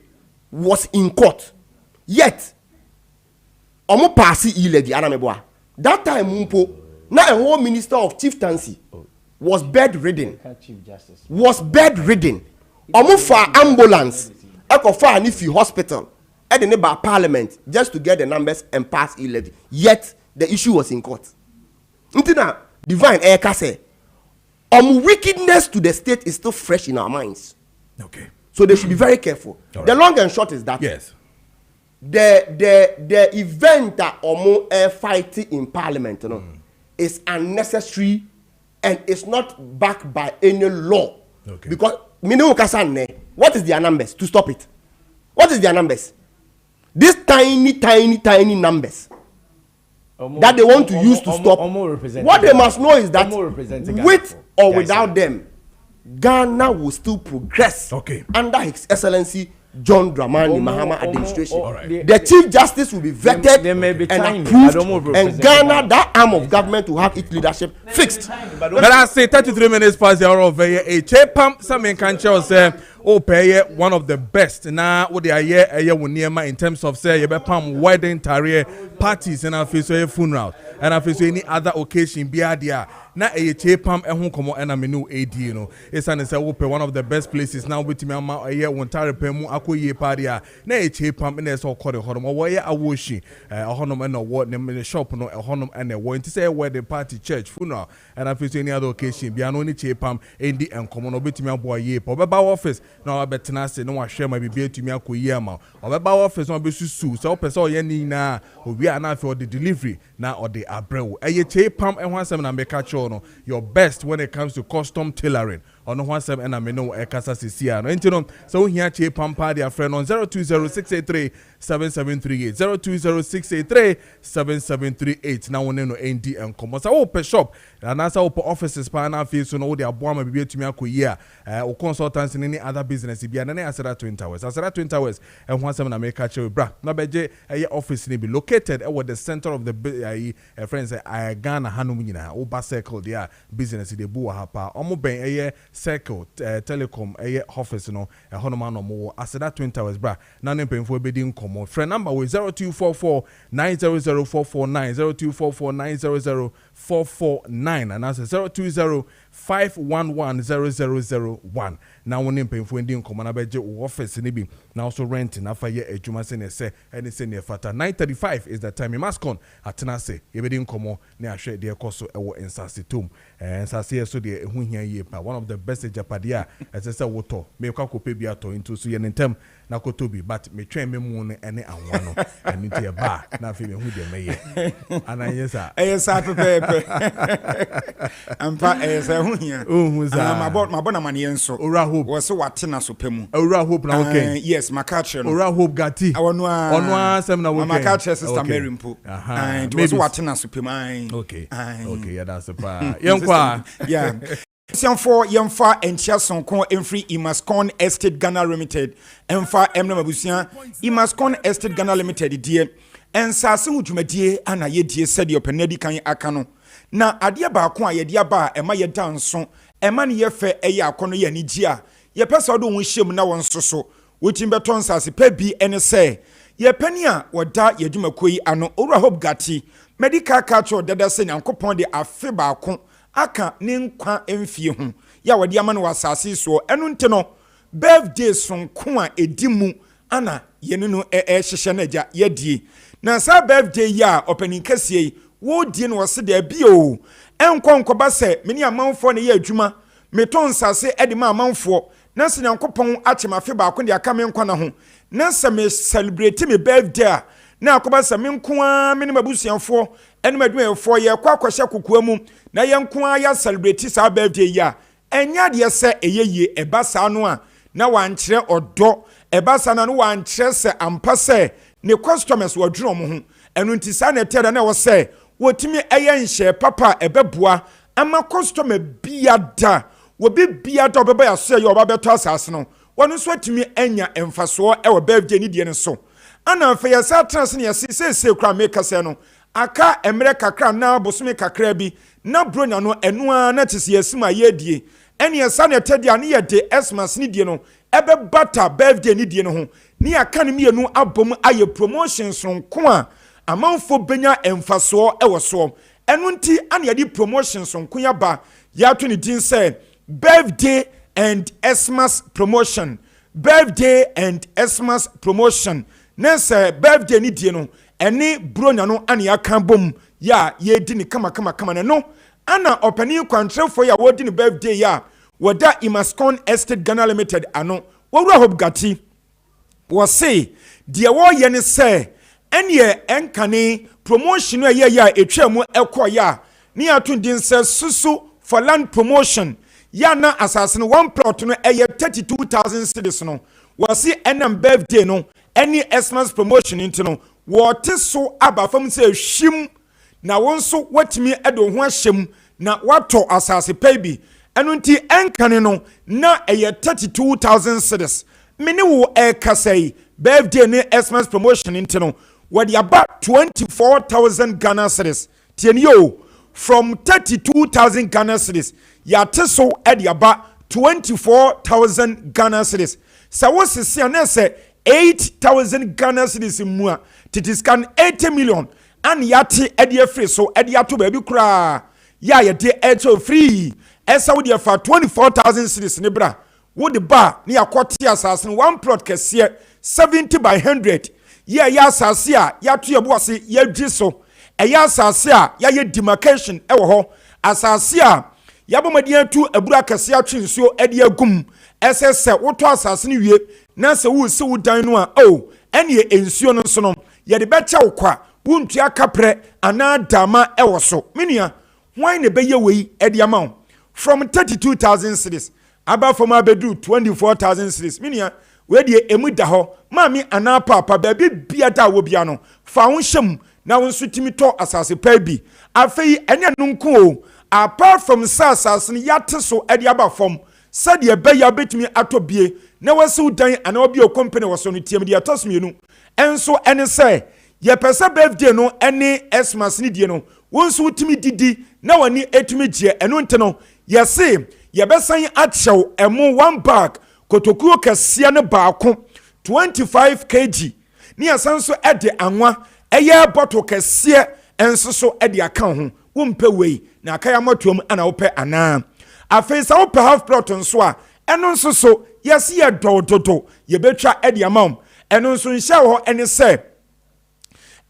I: was in court, yet omo passi e-levy anameboa. That time mumpo na a whole minister of chieftaincy was bedridden. Omo for ambulance, eko for Anifi hospital, at the neighbor parliament just to get the numbers and pass e-levy. Yet the issue was in court. Until divine Eka say, wickedness to the state is still fresh in our minds. Okay. So they should be very careful. Right. The long and short is that the event that Omo fighting in parliament is unnecessary and it's not backed by any law. Okay. Because what is their numbers to stop it? What is their numbers? These tiny numbers that they want to use to stop. What they must know is that with or without them, Ghana will still progress under His Excellency John Dramani Mahama administration. Right. The Chief Justice will be vetted and approved, and Ghana, that arm of government, will have its leadership fixed.
A: But I say 33 minutes past the hour of a Chepam, some can say, pay one of the best. Now, what they are here in terms of say, wedding, career parties, and after funeral, and after any other occasion, be idea. Na Chepam ehun komo ena menu AD it's an say one of the best places now with me ama wontare pemu akoye paria na Chepam na so call the honom wo ye awoshi honom na wo ne shop no honom na wo nti say wedding party church funeral and after any other occasion bia no ni Chepam endi enkomo no betimi abo ye pa obeba office na obetena se no wahwe ma bibia tumi akoye ama obeba office no besusu so opese oye ni na owi ana afi o the delivery na o the abrewo Chepam ehun asem na meka cho sure no your best when it comes to custom tailoring. On one side and I may know a casa CCR. No, into so here che pampa their friend on 0206837738 0206837738. Now we know ND and commerce. I open shop and as I open offices panel fees so no their boy may be to me a year or consultants in any other business. Be an answer at Twin Towers. As at Twin Towers and one seven America bra. Now beje a office be located at the center of the friends I Ghana Hanumina Oba Circle their business the Bua Hapa. Omo ben a Circle Telecom office no a Honoman no more as that Twin Towers bra none paying for bidding common friend number with 0244 900449 0244 900449 and answer 020 5110001 now one paying for Indian common abeje office nibi now also renting after year a juma say any senior fata 9:35 is the time you must con atenase you bidding common near share their cost ewo in Sasitum and Sasia so the one of the best Japadia as I said water me kwa kope biato into so yen term na kotobi but me train me mu any anwano and into a bar na fi me hu de meye ana yesa
K: yesa pepe ampa yesa hu hia mabona mane enso
A: ora hope
K: wo se watena so pemu
A: ora hope na okay
K: yes Maakye no
A: ora hope gati
K: ono
A: a sem na wo
K: Maakye sister Mary mpo and was watena so pemu
A: okay yeah that's a pa yenkwa
K: yeah for yemfa enchia sonko emfree Imascon Estate Ghana Limited emfa emna mabusia Imascon Estate Ghana Limited die ensase hudwumadie ana yedie sede openadi kan aka no na ade ba ko a yede aba ema yeda nso ema ne yefe eye akono ye ni gi a ye pese odo won hyem na won soso wotim beto nsase pa bi ene se ye pani a woda yedwumakoi ano owura hope gati medical culture dada se nyankopon de afe ba ko aka ne nkwa emfie hu ya wade ama no wasase so enu nte no birthday sonko a edimu ana yene no hyehye na ja yedie na sa birthday ya opening kase wo die no wose da bio enkonkoba se meni amanfo ne ya adwuma meton sase ede ma amanfo na se nyankopon achemafe ba ko de aka me nkwa na ho na se me celebrate me birthday na akoba se me nkoa me ne mabusianfo ene madwuefo ye kwa kwahye kokoa mu na ye nkoa ya celebrate sa birthday ya enya de se eyeye eba sa no a na wankyere odo eba sa na no wankyere se ampa se ne customers wadwuro mo ho enu ntisa na tere na wo se wotimi eye nhye papa ebeboa ama customer biada wobi biada obeba ya so ye obabeto asase no wonu so timi enya emfaso e birthday ni die ne so ana fa ya sa trans ne ya se kra make se no aka emre kakra na bosome kakra bi na bronya no enua na tese yasima yedie ene yasa na tede ane yede Xmas ni die no ebe bata birthday ni die no ho ni aka ne mienu abom aye promotion sonko a amanfo benya emfaso ewo so enu nti ane yede promotion sonko ya ba ya to ni din say birthday and Xmas promotion birthday and Xmas promotion nese birthday ni die no eni bronya no ane aka bom ya yedi ni kama no ana opening contract for ya wodi ni birthday ya wada Imascon Estate Ghana Limited ano wawura hope gati wo say de wo ye ne say enye enkane promotion ya etwamu ekoya ni atundin say susu for land promotion ya na asase no one plot no 32,000 cedis no wo see enam birthday no any Xmas promotion into no what so abafam say hwim na wonso watimi edo ho ahyem na wato asase paybi enu nti enkane no na 32,000 cedis mini wo kasai birthday ne Xmas promotion into no what about 24,000 Ghana cedis tienyo from 32,000 Ghana cedis ya teso edi about 24,000 Ghana cedis sa wo sisi na say 8,000 Ghana cedis mu a titiskan 80 million and yati edi free so edi ato ba bi kura ya ye de eto free esa wo de fa 24,000 cedis ne bra wo de ba ne yakoti asase one plot kese 70 by 100 ya asase a ya to ye boase ya dwi so ya asase a ya ye demarcation ewo ho asase a ya bomadi atu abura kese atwensuo edi agum esese wo to asase ne wie na se wo se wo dan no a ene ensuo no so no ye de becha wo kwa wuntua kapre ana dama ewo so minia why ne be ye we edi amount from 32,000 cedis aba from abedu 24,000 cedis minia we de emu da ho mami ana papa ba bia da wo bia no fa wo hyem na wo nso timi to asase pa bi afei ene no nko o apart from asase ne yate so edi aba from said ye be ya betimi atobie na wasi dan ana obi o company waso no tiam de atosmienu enso ene say ye pese birthday no ene Xmas ni die no wonso utimi didi na wani etumi gie eno nte no ye say ye besan achew emo one bag kotokuo kase ne baako 25 kg ni asanso ede anwa eye bottle kase enso so ede aka ho wompe wei na aka ya motuom ana wope ana afei sa wope half plot nso a eno nso so yes ye dododo ye betwa ede amam eno nso nhya ho ene say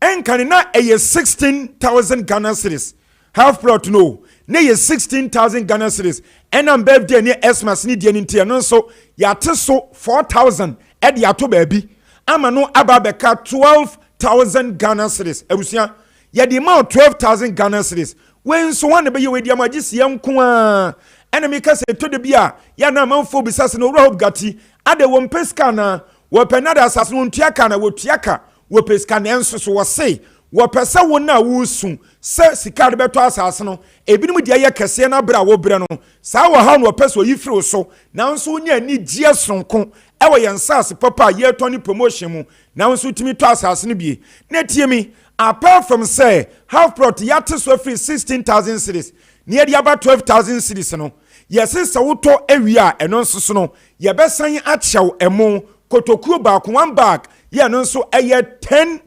K: enkane na eye 16,000 Ghana cedis half plot no na ye 16,000 Ghana cedis enam birthday ni Xmas ni die ni ntia no nso yate so 4,000 ede ato baabi ama no aba beka 12,000 Ghana cedis abusia ye di ma 12,000 Ghana cedis when so one be ye we di amagisi yanko a enemy ka se to de bia ya na manfo bisase no rob gati ade wo mpeska na wo penada asase no ntuaka na wo tuaka wo peska na enso so wo sei wo pesa wo na wo su se sika de beto asase no ebinim dia ye kese na bra wo bre no sa wo ha no wo pesa yifiri so na nso nya ni gie sonko e wo yensase papa ye toni promotion mu na nso timi to asase no bie na tie mi apart from say half plot yate so free 16,000 cedis near the about 12,000 cedis no yes sa woto ewia eno nso so no ye besan achew emo kotokuo baako one bag ye no nso eye 10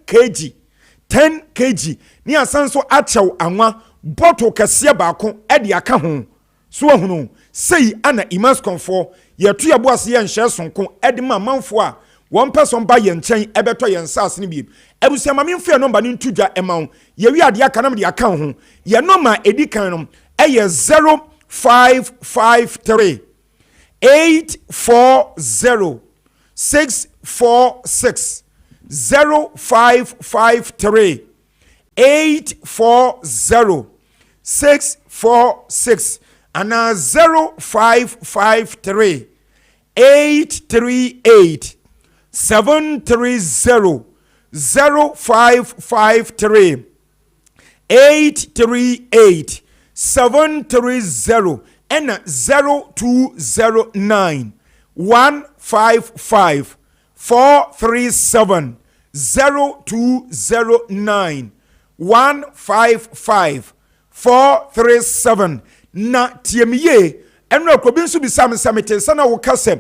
K: kg ni asan so achew anwa bottle kase baako e de aka ho so ahunu sei ana imaskonfo ye to ye boase ye nhye sonko e de mamanfo a one person ba ye nchen e beto ye nsase ne bi ebusia mamemfo no ba ne ntudwa emaw ye wi ade aka nam de aka ho ye no ma edikan no eye 0553 840 646 0553 840 646 and 0553 838 730 0553 838 730 and 0209 155 437 0209 155 437 na tiemiye enro kobinsu bisam samete sana wo kasem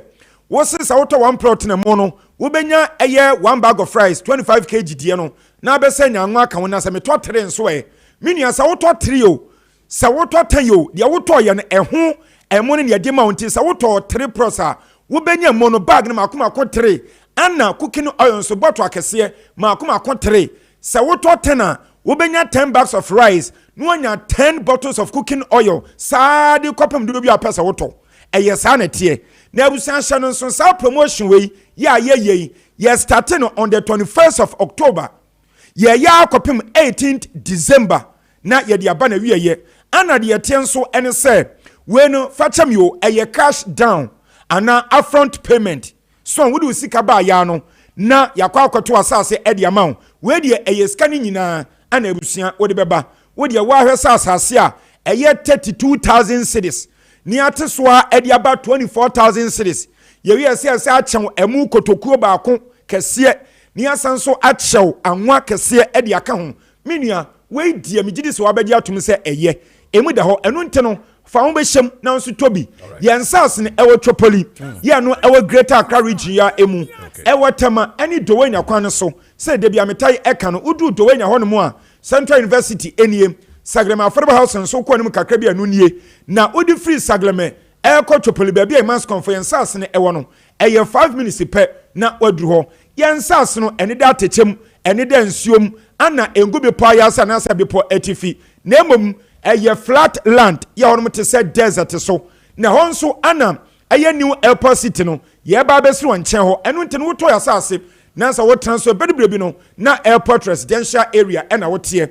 K: wo sesa woto one plot na mo no wo benya eye one bag of rice 25 kg die no na besa nya anwa ka wona same to 3 nso e minia sa woto 3 o sa woto 10 yo de woto ye no eho emo ne de ma wonti sa woto 3 prosa wo benya mo no bag na makoma ko 3 ana cooking oil so bottle akese makoma ko 3 sa woto 10 na wo benya 10 bags of rice no anya 10 bottles of cooking oil saadi kopem do bi apesa woto eye sa na tie na abusan hye no so sa promotion we ye starting on the 21st of October ye kopem 18th December na ye de aba na wiye ana de tie so ene say we no fachem yo eye cash down ana upfront payment so we do sika ba ya no na yakwa akoto asase e de amount we de eye scan nyina ana abusan wo de beba wo de wa hwesa asase a eye 32,000 cedis ni ateswa e de aba 24,000 cedis ye wi ase achew emu kotokuo baako kese ni asanso achew anwa kese e de aka ho menua we die migidi so abedi atum se eye emu da ho enu nte no fa ho be hyem na nso tobi ye nsas ne ewo twopoli ye no ewo Greater Accra region ya emu ewo tema ani dowenya kwan so se de bia metai eka no udu dowenya ho no mu a Central University eniem Saglema Affordable House nso ko anim kakra bia no nie na odi free Saglema eko twopoli bia bia Imans Conference nsas ne ewo no eye 5 minutes pe na wadru ho ye nsas no ene da techem ene da nsuom ana engube pa ya sa na sa bepo atifi na emom eye flat land ya hono te se desert so na ho nso ana eye new airport city no ye ba besiri wonche ho eno nte no woto ya sase na sa wo transfer bedibrebi no na airport residential area ena wote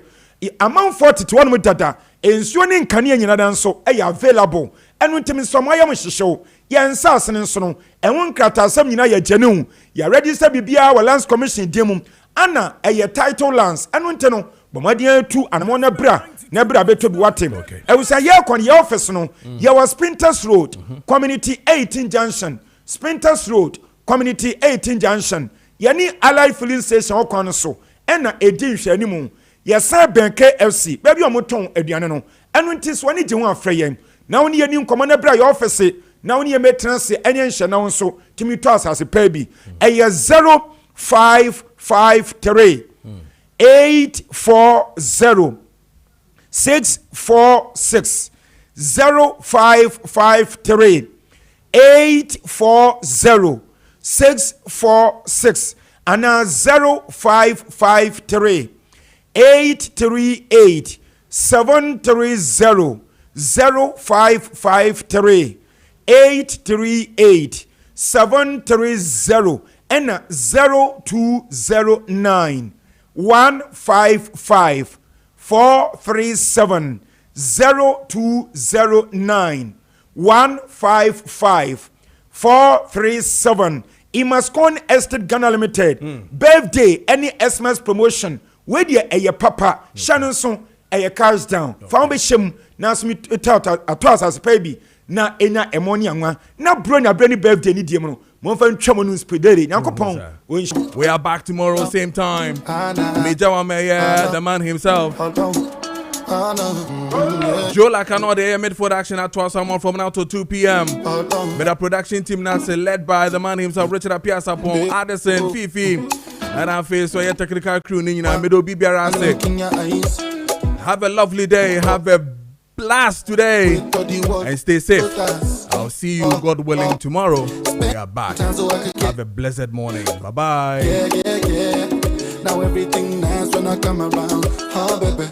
K: amount 40 to one dada ensuo ne nkane nyina dan so available enu ntimi nso mo ayam hyehyew yen sas ne nso no enwo nkratasam nyina ya gyane ya register bibia wa lands commission diemum ana title lands enu ntino bomadian tu anamo na bra beto bi watem ewusa ye kon ye office no ye was Sprinters Road Community 18 Junction Sprinters Road Community 18 Junction yani Allied Filling Station okon so ena edi nhwani mu ye san ben KFC baby omoton aduane no enu ntis woni je ho afre yen na woni ye ni nkomo na bra ye office na woni ye metranse enye nhye na wonso timi to asase pa bi eye 0553 840 646 0553 840 646 and 0553 838 730 0553 838 730 and 0209 155 437 0209 155 437 Imascon Estate Ghana Limited birthday any Xmas promotion where the papa Shannon son a cars down found be shim na sumi atwas as baby na enya emonia nwa na bro na brand birthday ni diem no mo fa ntwa no spedere yakopon
A: we are back tomorrow same time Major Wameye the man himself Joe Lacano the mid production at 12 someone from now to 2 p.m. With a production team now led by the man himself Richard Apiasapon Addison Fifi and our face so your technical crew in middle BBRC. Have a lovely day, have a blast today and stay safe. I'll see you God willing tomorrow. We are back. Have a blessed morning. Bye bye.
L: Now everything nice when I come around. Oh baby